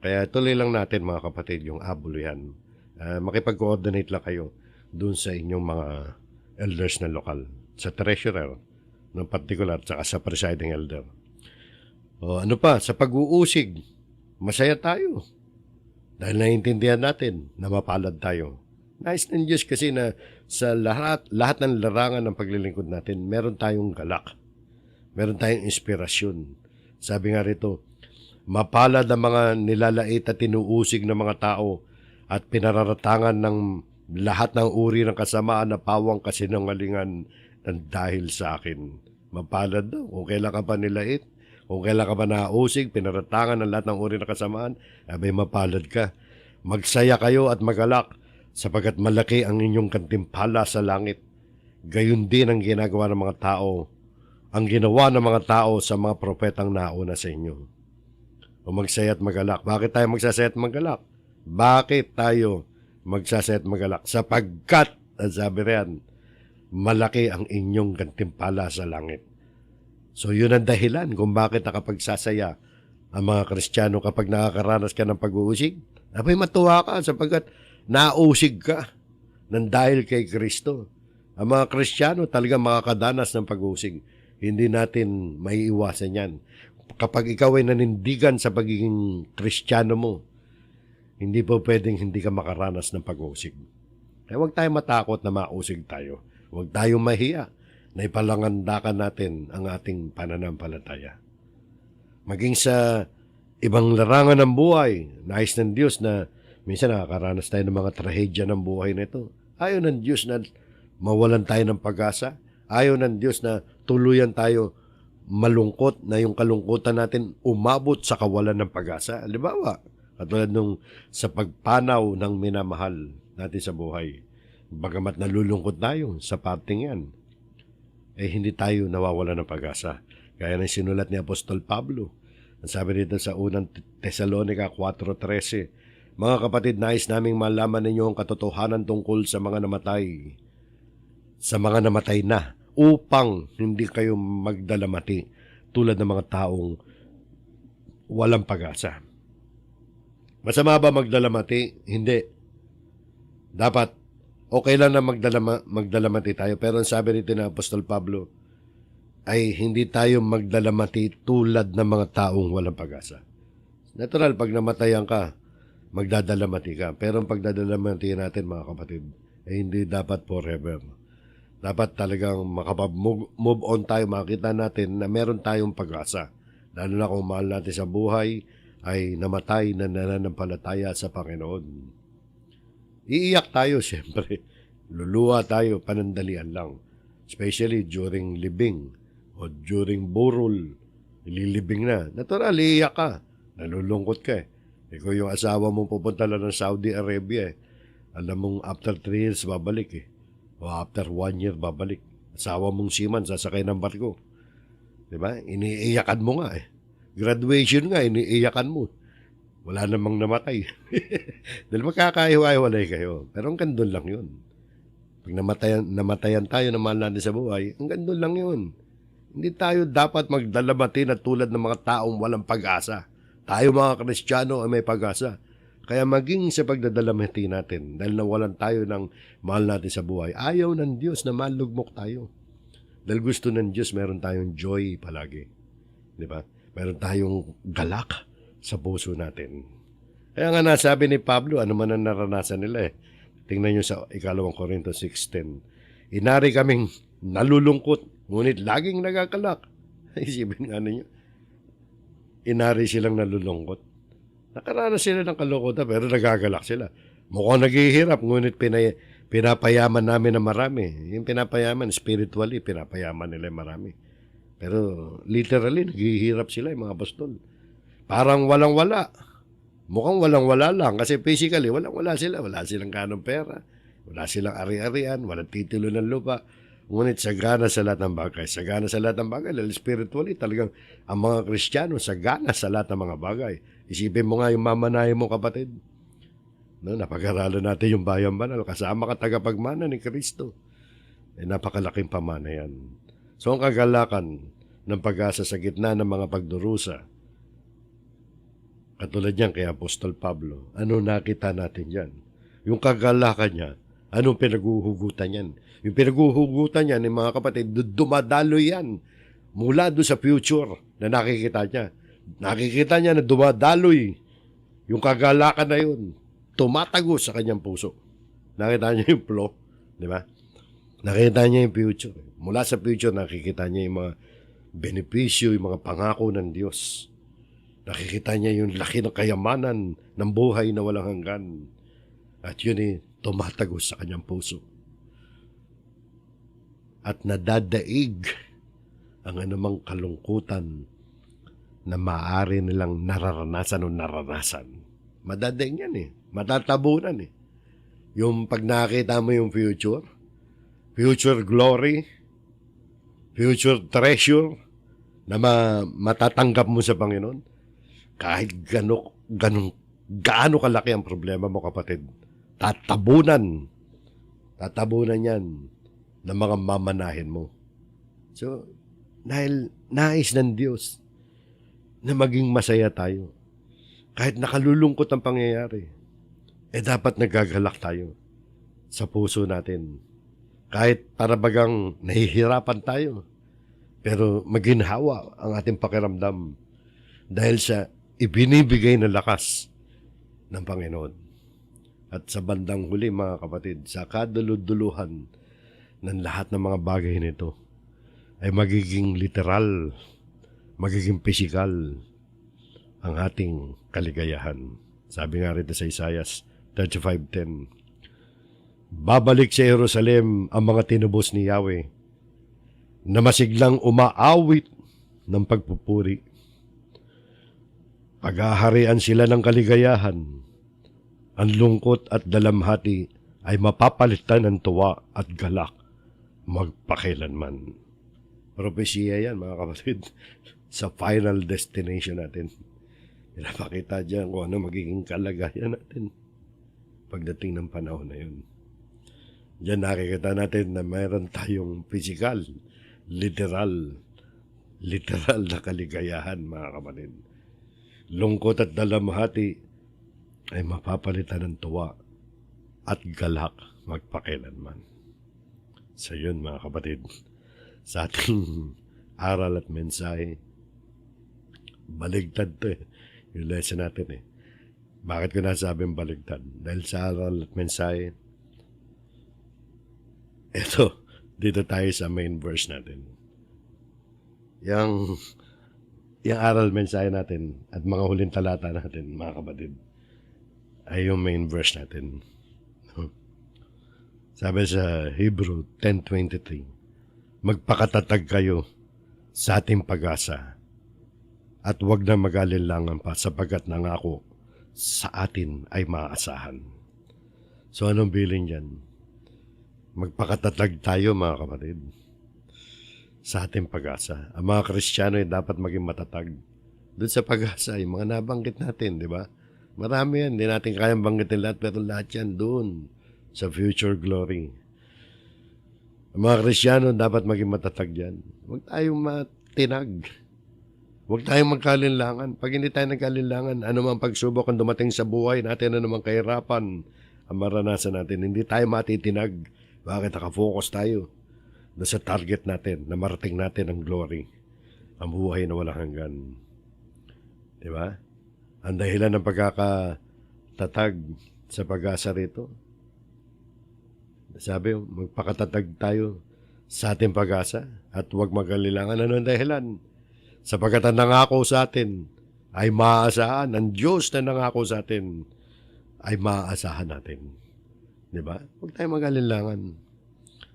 Kaya tuloy lang natin mga kapatid yung abuluhan. Makipag-coordinate lang kayo dun sa inyong mga elders na lokal, sa treasurer ng particular, saka sa presiding elder. O ano pa, sa pag-uusig, masaya tayo. Dahil naiintindihan natin na mapalad tayo. Nais ng Diyos kasi na sa lahat ng larangan ng paglilingkod natin, meron tayong galak. Meron tayong inspirasyon. Sabi nga rito, mapalad ang mga nilalait at tinuusig ng mga tao at pinararatangan ng lahat ng uri ng kasamaan na pawang kasinungalingan ng dahil sa akin. Mapalad daw. Kung kailan ka pa nilait, kung kailan ka ba nausig, pinaratangan ng lahat ng uri ng kasamaan, abay mapalad ka. Magsaya kayo at magalak, sapagkat malaki ang inyong kantimpala sa langit. Gayun din ang ginagawa ng mga tao, ang ginawa ng mga tao sa mga propetang nauna sa inyo. O magsaya at magalak. Bakit tayo magsasaya at magalak? Bakit tayo magsasaya at magalak? Sapagkat, sabi riyan, malaki ang inyong kantimpala sa langit. So yun ang dahilan kung bakit nakapagsasaya ang mga Kristiyano kapag nakakaranas ka ng pag-uusig. Abay matuwa ka sapagkat nausig ka ng dahil kay Kristo. Ang mga Kristiyano talaga makakadanas ng pag-uusig. Hindi natin maiiwasan yan. Kapag ikaw ay nanindigan sa pagiging Kristiyano mo, hindi po pwedeng hindi ka makaranas ng pag-uusig. Kaya huwag tayo matakot na mausig tayo. Huwag tayong mahiya na ipalangandakan natin ang ating pananampalataya. Maging sa ibang larangan ng buhay, nais ng Diyos na minsan nakakaranas tayo ng mga trahedya ng buhay na ito. Ayaw ng Diyos na mawalan tayo ng pag-asa. Ayaw ng Diyos na tuluyan tayo malungkot na yung kalungkutan natin umabot sa kawalan ng pag-asa. Halimbawa, katulad nung sa pagpanaw ng minamahal natin sa buhay. Bagamat nalulungkot tayo sa parting yan, hindi tayo nawawala ng pag-asa. Gaya ng sinulat ni Apostol Pablo. Ang sabi dito sa unang Tesalonica 4:13, mga kapatid, nais naming malaman ninyo ang katotohanan tungkol sa mga namatay na, upang hindi kayo magdalamati tulad ng mga taong walang pag-asa. Masama ba magdalamati? Hindi. Dapat okay lang na magdalamati tayo, pero ang sabi rito ng Apostol Pablo ay hindi tayo magdalamati tulad ng mga taong walang pag-asa. Natural, pag namatayan ka, magdadalamati ka. Pero ang pagdadalamati natin, mga kapatid, ay hindi dapat forever. Dapat talagang makapag-move on tayo, makita natin na meron tayong pag-asa. Lalo na kung mahal natin sa buhay ay namatay na nananampalataya sa Panginoon. Iiyak tayo siyempre. Luluha tayo, panandalian lang. Especially during libing o during burol. Ililibing na. Natural, iiyak ka. Nalulungkot ka eh. Ikaw yung asawa mo pupunta lang ng Saudi Arabia eh. Alam mong after 3 years babalik eh. O after 1 year babalik. Asawa mong seaman sasakay ng barko. Diba? Iniiyakan mo nga eh. Graduation nga, iniiyakan mo. Wala namang namatay. Dahil magkakahiwa-hiwalay kayo. Pero hanggang doon lang yun. Pag namatayan tayo na mahal natin sa buhay, hanggang doon lang yun. Hindi tayo dapat magdalamati na tulad ng mga taong walang pag-asa. Tayo mga Kristiyano ay may pag-asa. Kaya maging sa pagdadalamati natin, dahil nawalan tayo ng mahal natin sa buhay, ayaw ng Diyos na malugmok tayo. Dahil gusto ng Diyos, meron tayong joy palagi. Di ba? Meron tayong galak sa puso natin. Kaya nga nasabi ni Pablo, ano man ang naranasan nila eh. Tingnan nyo sa 2 Korintos 6:10. Inari kaming nalulungkot, ngunit laging nagagalak. Isipin nga ninyo. Inari silang nalulungkot. Nakaranas sila ng kalokohan pero nagagalak sila. Mukhang naghihirap, ngunit pinapayaman namin na marami. Yung pinapayaman, spiritually, pinapayaman nila marami. Pero literally, naghihirap sila yung mga apostol. Parang walang-wala. Mukhang walang-wala lang kasi physically, walang-wala sila. Wala silang kanong pera. Wala silang ari-arian. Walang titulo ng lupa. Ngunit sagana sa lahat ng bagay. Sagana sa lahat ng bagay. Dahil spiritually, talagang ang mga Kristiyano sagana sa lahat ng mga bagay. Isipin mo nga yung mamanahin mo, kapatid. No, napag-aralan natin yung bayan banal. Kasama ka tagapagmana ni Kristo. Napakalaking pamana yan. So ang kagalakan ng pag-asa sa gitna ng mga pagdurusa, katulad niyan kay Apostol Pablo, ano nakita natin yan? Yung kagalakan niya, anong pinaguhugutan yan? Yung pinaguhugutan niya, mga kapatid, dumadalo yan mula doon sa future na nakikita niya. Nakikita niya na dumadaloy yung kagalakan na yun. Tumatago sa kanyang puso. Nakita niya yung flow, di ba? Nakita niya yung future. Mula sa future, nakikita niya yung mga benepisyo, yung mga pangako ng Diyos. Nakikita niya yung laki ng kayamanan ng buhay na walang hanggan. At yun tumatago sa kanyang puso. At nadadaig ang anumang kalungkutan na maaari nilang nararanasan o naranasan. Madadaig yan matatabunan Yung pag nakita mo yung future glory, future treasure na matatanggap mo sa Panginoon, kahit gaano kalaki ang problema mo, kapatid, tatabunan yan ng mga mamanahin mo. So, dahil nais ng Diyos na maging masaya tayo, kahit nakalulungkot ang pangyayari, dapat nagagalak tayo sa puso natin. Kahit parabagang nahihirapan tayo, pero maginhawa ang ating pakiramdam dahil sa ibinibigay na lakas ng Panginoon. At sa bandang huli, mga kapatid, sa kaduluduluhan ng lahat ng mga bagay nito ay magiging literal, magiging pisikal ang ating kaligayahan. Sabi nga rito sa Isaiah 35:10, babalik sa Jerusalem ang mga tinubos ni Yahweh na masiglang umaawit ng pagpupuri. Paghaharian sila ng kaligayahan. Ang lungkot at dalamhati ay mapapalitan ng tuwa at galak magpakailanman. Propesya yan, mga kapatid, sa final destination natin. Pinapakita dyan kung ano magiging kalagayan natin pagdating ng panahon na yun. Diyan nakikita natin na mayroon tayong physical, literal na kaligayahan, mga kapatid. Lungkot at dalamhati ay mapapalitan ng tuwa at galak magpakailanman. So yun, mga kapatid, sa ating aral at mensahe, baligtad to yung lesson natin Bakit ko nasabing baligtad? Dahil sa aral at mensahe, Eto, dito tayo sa main verse natin. Yang, yung aral mensahe natin at mga huling talata natin, mga kapatid, ay yung main verse natin. Sabi sa Hebrew 10:23, magpakatatag kayo sa ating pag-asa at huwag na mag-alinlangan pa sapagkat nangako sa atin ay maaasahan. So anong bilin dyan? Magpakatatag tayo mga kapatid sa ating pag-asa. Ang mga Kristiyano ay dapat maging matatag. Doon sa pag-asa, yung mga nabanggit natin, di ba? Marami yan, hindi natin kayang banggitin lahat, pero lahat yan doon sa future glory. Ang mga Kristiyano dapat maging matatag yan. Huwag tayong matinag. Huwag tayong magkalinlangan. Pag hindi tayo nagkalinlangan, anumang pagsubok ang dumating sa buhay natin, anumang kahirapan ang maranasan natin, hindi tayo matitinag. Bakit? Nakafocus tayo sa target natin, na marating natin ang glory, ang buhay na walang hanggan. Di ba? Ang dahilan ng pagkakatatag sa pag-asa rito, sabi, magpakatatag tayo sa ating pag-asa at huwag mag-alilangan. Ano ang dahilan? Sapagkat ang nangako sa atin ay maaasahan. Ang Diyos na nangako sa atin ay maaasahan natin. Di ba? Huwag tayo mag-alilangan.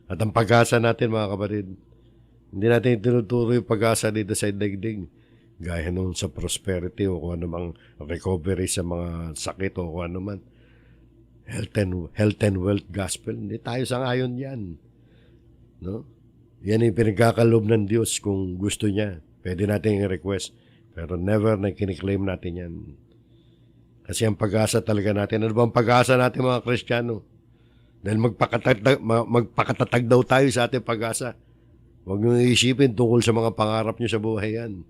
At ang pag-asa natin, mga kapatid, hindi natin tinuturo yung pag-asa dito sa daigdig. Gaya nung sa prosperity o kung anumang recovery sa mga sakit o kung anuman. Health and wealth gospel. Hindi tayo sangayon yan. No? Yan yung pinagkakalob ng Diyos kung gusto niya. Pwede natin i-request. Pero never na kiniklaim natin yan. Kasi ang pag-asa talaga natin. Ano ba ang pag-asa natin mga Kristiyano? Dahil magpakatatag daw tayo sa ating pag-asa. Huwag nyo iisipin tungkol sa mga pangarap nyo sa buhay yan.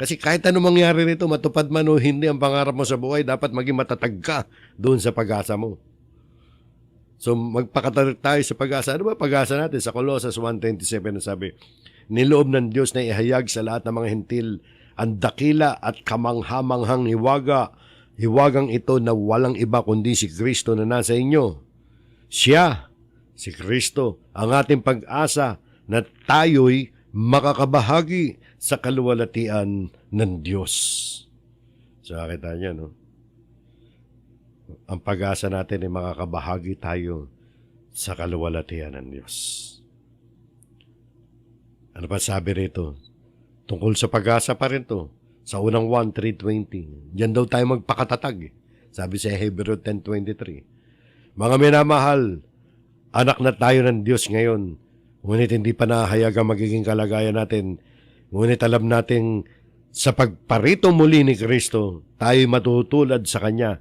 Kasi kahit ano mangyari rito, matupad man o hindi ang pangarap mo sa buhay, dapat maging matatag ka doon sa pag-asa mo. So magpakatatag tayo sa pag-asa. Ano ba pag-asa natin? Sa Colossus 1:27 sabi, niloob ng Diyos na ihayag sa lahat ng mga hentil ang dakila at kamanghamanghang hiwagang ito na walang iba kundi si Kristo na nasa inyo. Siya, si Kristo, ang ating pag-asa na tayo'y makakabahagi sa kaluwalhatian ng Diyos. So, nakita niyo, no? Ang pag-asa natin ay makakabahagi tayo sa kaluwalhatian ng Diyos. Ano pa sabi rito? Tungkol sa pag-asa pa rin to. Sa unang 1:320. Diyan daw tayo magpakatatag. Sabi sa Hebrew 10:23. Mga minamahal, anak na tayo ng Diyos ngayon. Ngunit hindi pa nahayag ang magiging kalagayan natin. Ngunit alam natin sa pagparito muli ni Kristo, tayo'y matutulad sa Kanya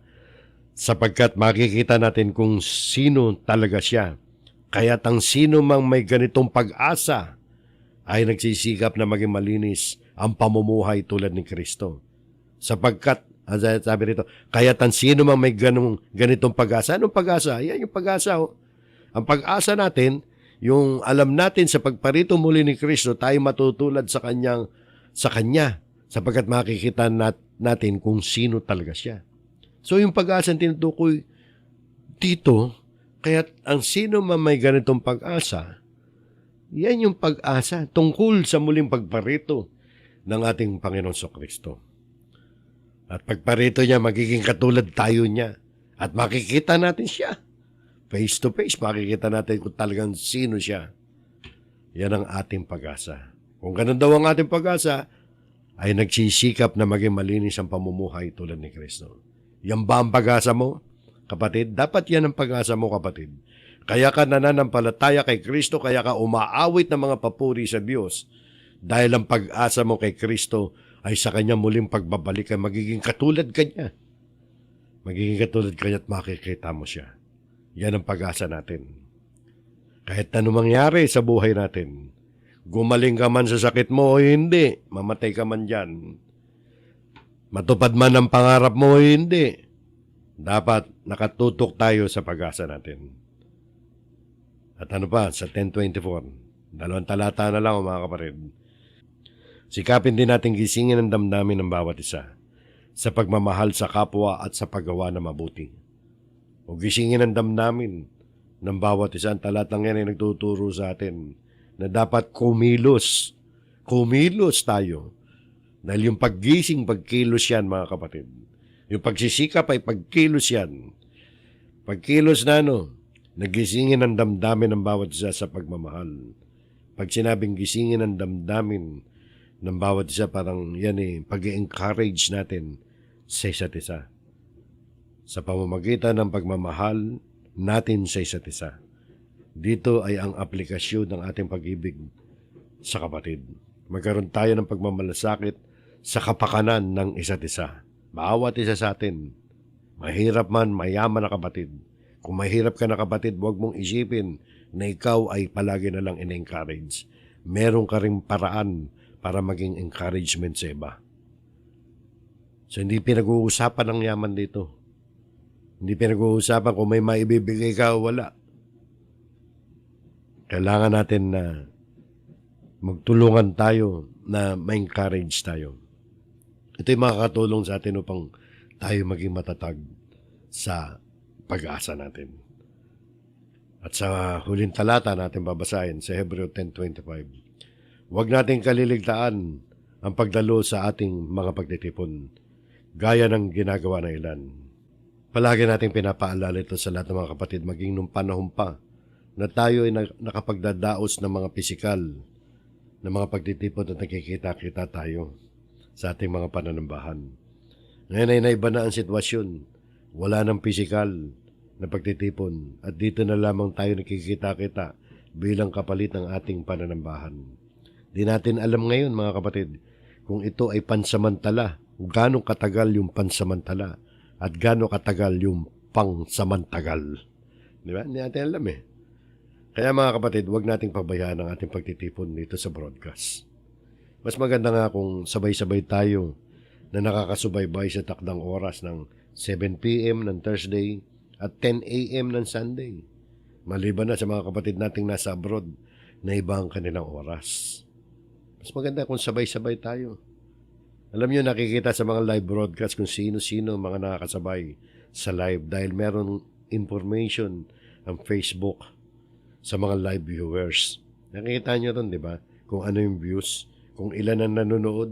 sapagkat makikita natin kung sino talaga siya. Kaya't ang sino mang may ganitong pag-asa ay nagsisikap na maging malinis ang pamumuhay tulad ni Kristo. Sapagkat, sabi rito, kaya't ang sino mang may ganitong pag-asa. Anong pag-asa? Yan yung pag-asa. Oh. Ang pag-asa natin, yung alam natin sa pagparito muli ni Kristo, tayo matutulad sa Kanya, sapagkat makikita natin kung sino talaga siya. So yung pag-asa tinutukoy dito, kaya't ang sino man may ganitong pag-asa, yan yung pag-asa tungkol sa muling pagparito ng ating Panginoon Kristo. At pagparito niya, magiging katulad tayo niya. At makikita natin siya. Face to face, makikita natin kung talagang sino siya. Yan ang ating pag-asa. Kung ganun daw ang ating pag-asa, ay nagsisikap na maging malinis ang pamumuhay tulad ni Kristo. Yan ba ang pag-asa mo, kapatid? Dapat yan ang pag-asa mo, kapatid. Kaya ka nananampalataya kay Kristo, kaya ka umaawit ng mga papuri sa Diyos. Dahil ang pag-asa mo kay Kristo ay sa Kanya muling pagbabalik ay magiging katulad Kanya. Magiging katulad Kanya at makikita mo siya. Yan ang pag-asa natin. Kahit ano mangyari sa buhay natin, gumaling ka man sa sakit mo o hindi, mamatay ka man dyan, matupad man ang pangarap mo o hindi, dapat nakatutok tayo sa pag-asa natin. At ano pa, sa 10:24, 2 talata na lang mga kapatid. Sikapin din natin gisingin ang damdamin ng bawat isa sa pagmamahal sa kapwa at sa paggawa na mabuti. O gisingin ang damdamin ng bawat isa. Ang talatang yan ay nagtuturo sa atin na dapat kumilos. Kumilos tayo. Dahil yung paggising, pagkilos yan, mga kapatid. Yung pagsisikap ay pagkilos yan. Pagkilos na nagisingin ang damdamin ng bawat isa sa pagmamahal. Pag sinabing gisingin ang damdamin ng bawat isa, parang yan pag-encourage natin sa isa't isa. Sa pamamagitan ng pagmamahal natin sa isa't isa. Dito ay ang aplikasyon ng ating pag-ibig sa kapatid. Magkaroon tayo ng pagmamalasakit sa kapakanan ng isa't isa. Bawat isa sa atin, mahirap man, mayaman na kapatid. Kung mahirap ka na kapatid, huwag mong isipin na ikaw ay palagi na lang in-encourage. Meron ka ring paraan para maging encouragement sa iba. So, hindi pinag-uusapan ng yaman dito. Hindi pinag-uusapan kung may maibibigay ka o wala. Kailangan natin na magtulungan tayo na ma-encourage tayo. Ito'y makakatulong sa atin upang tayo maging matatag sa pag-asa natin. At sa huling talata natin babasahin sa Hebreo 10:25. Huwag nating kaliligtaan ang pagdalo sa ating mga pagtitipon, gaya ng ginagawa ng ilan. Palagi nating pinapaalala ito sa lahat ng mga kapatid, maging nung panahon pa na tayo ay nakapagdadaos ng mga pisikal na mga pagtitipon at nakikita-kita tayo sa ating mga pananambahan. Ngayon ay naiba na ang sitwasyon. Wala ng pisikal na pagtitipon at dito na lamang tayo nakikita-kita bilang kapalit ng ating pananambahan. Di natin alam ngayon mga kapatid kung ito ay pansamantala, gaano katagal yung pansamantala at gaano katagal yung pangsamantagal. Di ba? Hindi natin alam Kaya mga kapatid, huwag nating pabayaan ang ating pagtitipon dito sa broadcast. Mas maganda nga kung sabay-sabay tayo na nakakasubaybay sa takdang oras ng 7 p.m. ng Thursday at 10 a.m. ng Sunday. Maliban na sa mga kapatid nating nasa abroad na iba ang kanilang oras. Mas maganda kung sabay-sabay tayo. Alam niyo, nakikita sa mga live broadcast kung sino-sino mga nakakasabay sa live dahil meron information ang Facebook sa mga live viewers. Nakikita niyo ron, di ba? Kung ano yung views, kung ilan ang nanonood,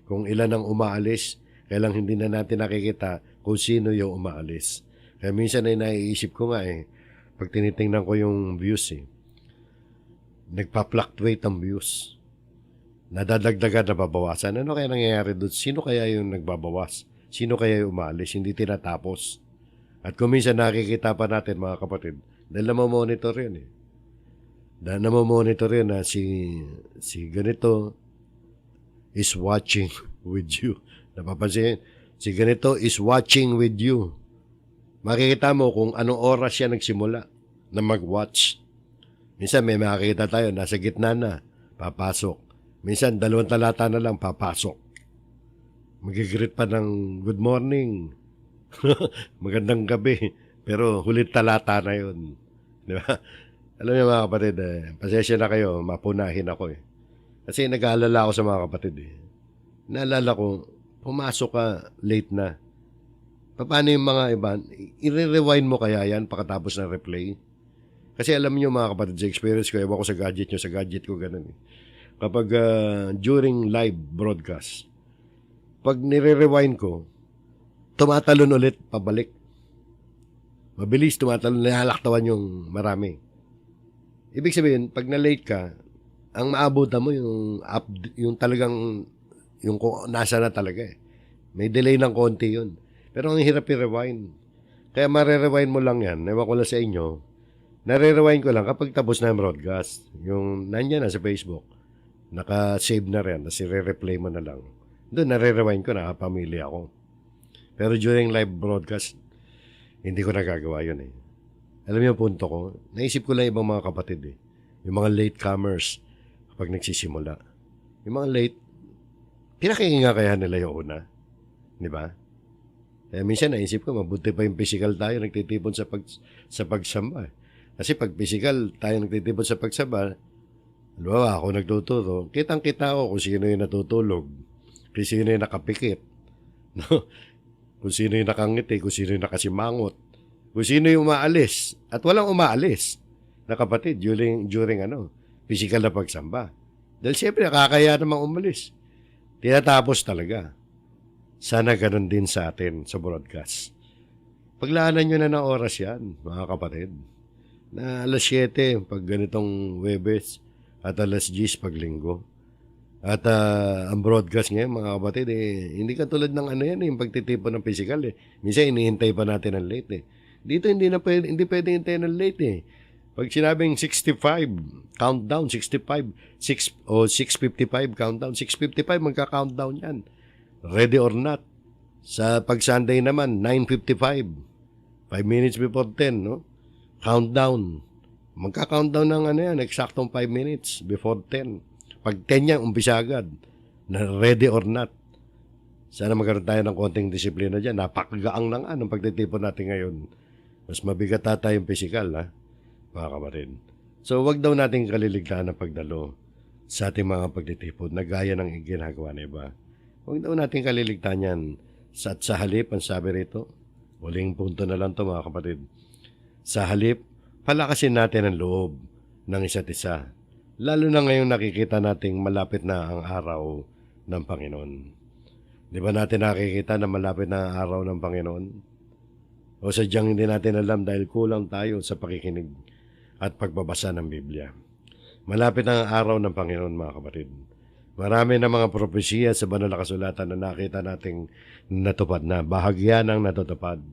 kung ilan ang umaalis, kailang hindi na natin nakikita kung sino yung umaalis. Kaya minsan ay naiisip ko nga pag tinitingnan ko yung views nagpa-fluctuate ang views. Nadadagdagan, nababawasan. Ano kaya nangyayari doon? Sino kaya yung nagbabawas? Sino kaya yung umaalis? Hindi tinatapos. At kung minsan nakikita pa natin mga kapatid, dahil namamonitor yun Dahil namamonitor yun na si ganito is watching with you. Napapansin, si ganito is watching with you. Makikita mo kung anong oras siya nagsimula na mag-watch. Minsan may makikita tayo, nasa gitna na, papasok. Minsan 2 talata na lang, papasok. Magigreet pa ng good morning. Magandang gabi. Pero hulit talata na yun. Di ba? Alam niyo mga kapatid, pasensya na kayo, mapunahin ako Kasi nag-aalala ako sa mga kapatid Naalala ko, pumasok ka late na. Paano yung mga iba? I-rewind mo kaya yan pagkatapos ng replay? Kasi alam niyo mga kapatid, sa experience ko, ewan ko sa gadget nyo, sa gadget ko ganun Kapag during live broadcast, pag nire-rewind ko, tumatalon ulit, pabalik. Mabilis tumatalon, nalalaktawan yung marami. Ibig sabihin, pag na-late ka, ang maabutan mo yung talagang, yung nasa na talaga May delay ng konti yun. Pero ang hirap i-rewind. Kaya mare-rewind mo lang yan. Ewan ko lang sa inyo. Nare-rewind ko lang kapag tapos na yung broadcast. Yung nandiyan na sa Facebook. Naka-save na rin. Tapos i-replay mo na lang. Doon, nare-rewind ko. Nakapamilya ako. Pero during live broadcast, hindi ko nagagawa yun Alam niyo yung punto ko? Naisip ko lang ibang mga kapatid Yung mga latecomers kapag nagsisimula. Yung mga late, pinakihinga kaya nila yung una. Di ba? Kaya minsan naisip ko, mabuti pa yung physical tayo nagtitipon sa pagsamba. Kasi pag physical tayo nagtitipon sa pagsamba, halimbawa ako nagtuturo, kitang-kita ko kung sino yung natutulog, kung sino yung nakapikit, no? Kung sino yung nakangiti, kung sino yung nakasimangot, kung sino yung umaalis. At walang umaalis na kapatid during physical na pagsamba. Dahil siyempre, nakakaya namang umalis. Tinatapos talaga. Sana ganun din sa atin sa broadcast. Paglaanan nyo na ng oras yan, mga kapatid. Na alas 7 pag ganitong Webes at alas 10 pag Linggo. At ang broadcast ngayon, mga kapatid, hindi katulad ng yung pagtitipon ng physical. Minsan, inihintay pa natin ang late. Dito, hindi pwede hintayin ng late. Pag sinabing 65, countdown, 65, 6:55, countdown, 6:55, magka-countdown yan. Ready or not. Sa pag-Sunday naman, 9:55, 5 minutes before 10, no? Countdown. Magka-countdown ng eksaktong 5 minutes before 10. Pag 10 yan, umpisa agad. Na ready or not. Sana magkaroon tayo ng konting disiplina dyan. Napakagaang na nga ng pagtitipon natin ngayon. Mas mabigat ata yung physical, mga kapatid. So, wag daw nating kaliligtaan ang pagdalo sa ating mga pagtitipon na gaya ng ginagawa na iba. Wag daw nating kaliligtaan yan. Sa halip, ang sabi rito, huling punto na lang to mga kapatid. Sa halip, palakasin natin ang loob ng isa't isa. Lalo na ngayong nakikita nating malapit na ang araw ng Panginoon. Di ba natin nakikita na malapit na ang araw ng Panginoon? O sadyang hindi natin alam dahil kulang tayo sa pakikinig at pagbabasa ng Biblia. Malapit na ang araw ng Panginoon, mga kapatid. Marami na mga propesiya sa banal na kasulatan na nakita nating natupad na. Bahagya ng natutupad.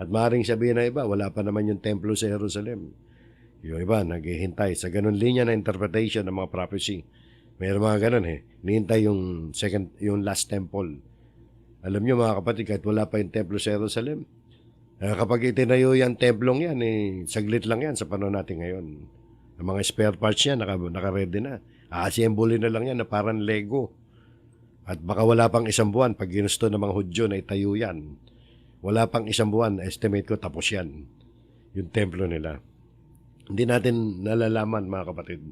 At maaaring sabihin na iba, wala pa naman yung templo sa Jerusalem. Yung iba, naghihintay sa ganun linya na interpretation ng mga prophecy. Mayroon mga ganun Nihintay yung last temple. Alam nyo mga kapatid, kahit wala pa yung templo sa Jerusalem, kapag itinayo yung templong yan, saglit lang yan sa panahon natin ngayon. Ang mga spare parts yan, naka-ready na. A-assemble na lang yan na parang Lego. At baka wala pang isang buwan, pag ginusto ng mga Hudyo na itayo yan, wala pang isang buwan, estimate ko tapos yan. Yung templo nila. Hindi natin nalalaman, mga kapatid.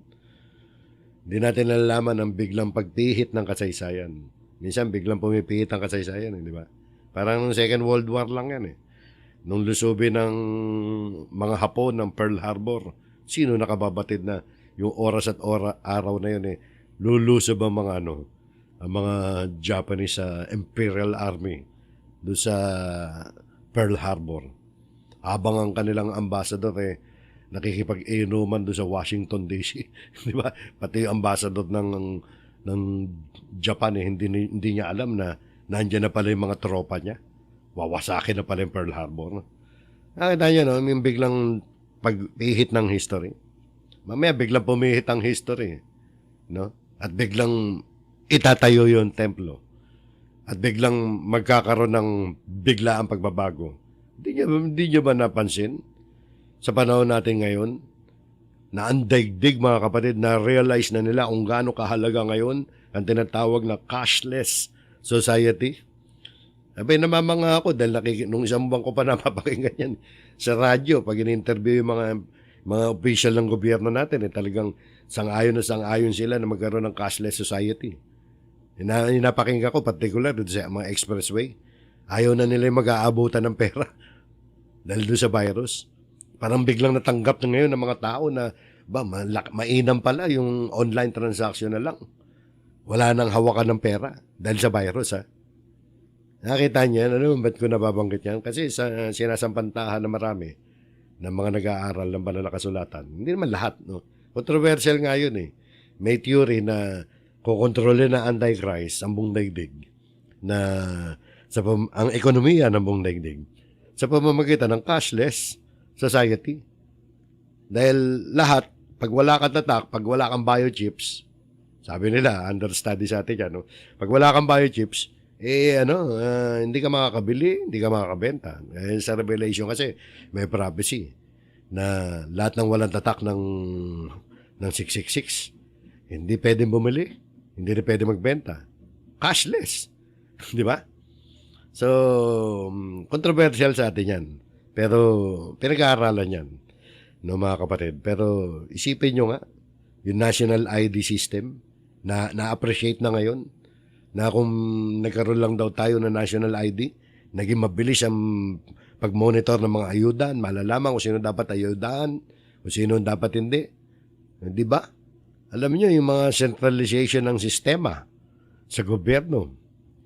Hindi natin nalalaman ang biglang pagpihit ng kasaysayan. Minsan, biglang pumipihit ang kasaysayan, di ba? Parang nung Second World War lang yan, Nung lusubi ng mga Hapon ng Pearl Harbor, sino nakababatid na yung oras at araw na yun, lulusob ang ang mga Japanese Imperial Army doon sa Pearl Harbor. Habang ang kanilang ambassador, nakikipag-inuman doon sa Washington DC. Di ba? Pati yung ambassador ng Japan, hindi niya alam na nandiyan na pala yung mga tropa niya. Wawasakin na pala yung Pearl Harbor. Nakita nyo, yung biglang pag-ihit ng history. Mamaya biglang pumihit ang history. No? At biglang itatayo yung templo. At biglang magkakaroon ng biglaang pagbabago. Hindi nyo ba napansin? Sa panahon natin ngayon, na ang daigdig mga kapatid, na-realize na nila kung gaano kahalaga ngayon ang tinatawag na cashless society. Abay, namamanga ako dahil nung isang buwan ko pa napapakinggan yan sa radyo. Pag in-interview yung mga official ng gobyerno natin, talagang sang-ayon sila na magkaroon ng cashless society. Napakinggan ko, particular doon sa mga expressway. Ayaw na nila mag-aabutan ng pera dahil doon sa virus. Parang biglang natanggap na ngayon ng mga tao na mainam pala yung online transaction na lang. Wala nang hawakan ng pera dahil sa virus. Nakita niya, ba't ko nababanggit yan? Kasi sa sinasampantahan na marami ng mga nag-aaral ng banal na kasulatan, hindi naman lahat. No? Controversial nga yun. May theory na kukontrolin na Antichrist ang buong daigdig na ang ekonomiya ng buong daigdig sa pamamagitan ng cashless society. Dahil lahat, pag wala kang tatak, pag wala kang biochips, sabi nila, understudy sa atin yan, pag wala kang biochips, hindi ka makakabili, hindi ka makakabenta. Sa Revelation kasi, may prophecy na lahat ng walang tatak ng 666, hindi pwedeng bumili, hindi rin pwedeng magbenta. Cashless. Di ba? So, controversial sa atin yan. Pero, pinag-aaralan yan, mga kapatid. Pero, isipin nyo nga, yung national ID system, na-appreciate na ngayon, na kung nagkaroon lang daw tayo ng national ID, naging mabilis ang pag-monitor ng mga ayudan, malalaman kung sino dapat ayudahan, kung sino dapat hindi. Di ba? Alam niyo yung mga centralization ng sistema sa gobyerno.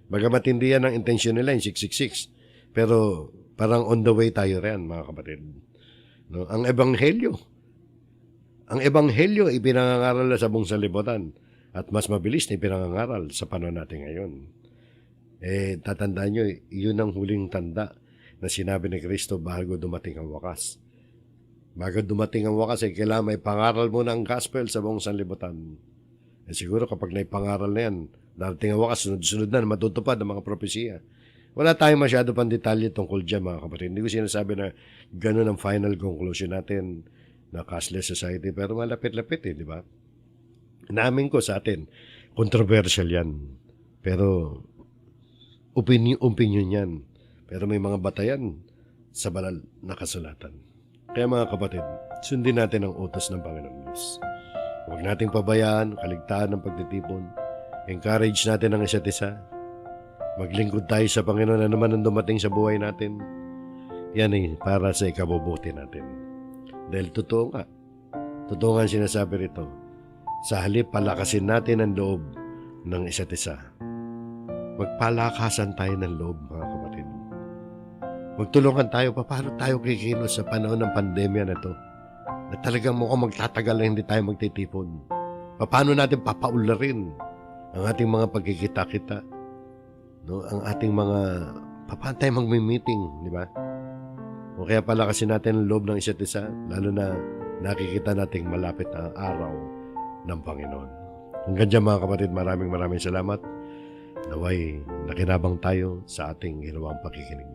Bagamat hindi yan ang intensyon nila, yung 666. Pero parang on the way tayo riyan, mga kapatid. No? Ang ebanghelyo ipinangangaral na sa buong sanlibutan at mas mabilis na ipinangangaral sa panahon natin ngayon. Tatandaan nyo, yun ang huling tanda na sinabi ni Kristo bago dumating ang wakas. Bago dumating ang wakas, kailangan may pangaral muna ang gospel sa buong sanlibutan. Siguro kapag naipangaral na yan, darating ang wakas, sunod-sunod na matutupad ang mga propesiya. Wala tayong masyado pang detalye tungkol dyan, mga kapatid. Hindi ko sinasabi na ganun ang final conclusion natin na cashless society, pero malapit-lapit di ba? Inamin ko sa atin, controversial yan. Pero opinion yan. Pero may mga batayan sa banal na kasulatan. Kaya mga kapatid, sundin natin ang utos ng Panginoong Diyos. Huwag nating pabayaan, kaligtaan ng pagtitipon. Encourage natin ang isa't isa. Maglingkod tayo sa Panginoon na naman ang dumating sa buhay natin. Yan ay para sa ikabubuti natin. Dahil totoo nga. Totoo nga sinasabi rito. Sa halip, palakasin natin ang loob ng isa't isa. Magpalakasan tayo ng loob, mga kapatid. Magtulungan tayo, paano tayo kikilos sa panahon ng pandemya na to? Na talagang mukhang magtatagal na hindi tayo magtitipon. Paano natin papaularin ang ating mga pagkikita-kita? No? Ang ating mga, paano tayo mag-meeting, di ba? O kaya palakasin natin ang loob ng isa't isa, lalo na nakikita nating malapit na araw ng Panginoon. Hanggang dyan mga kapatid, maraming salamat. Naway nakinabang tayo sa ating ginawang pakikinig.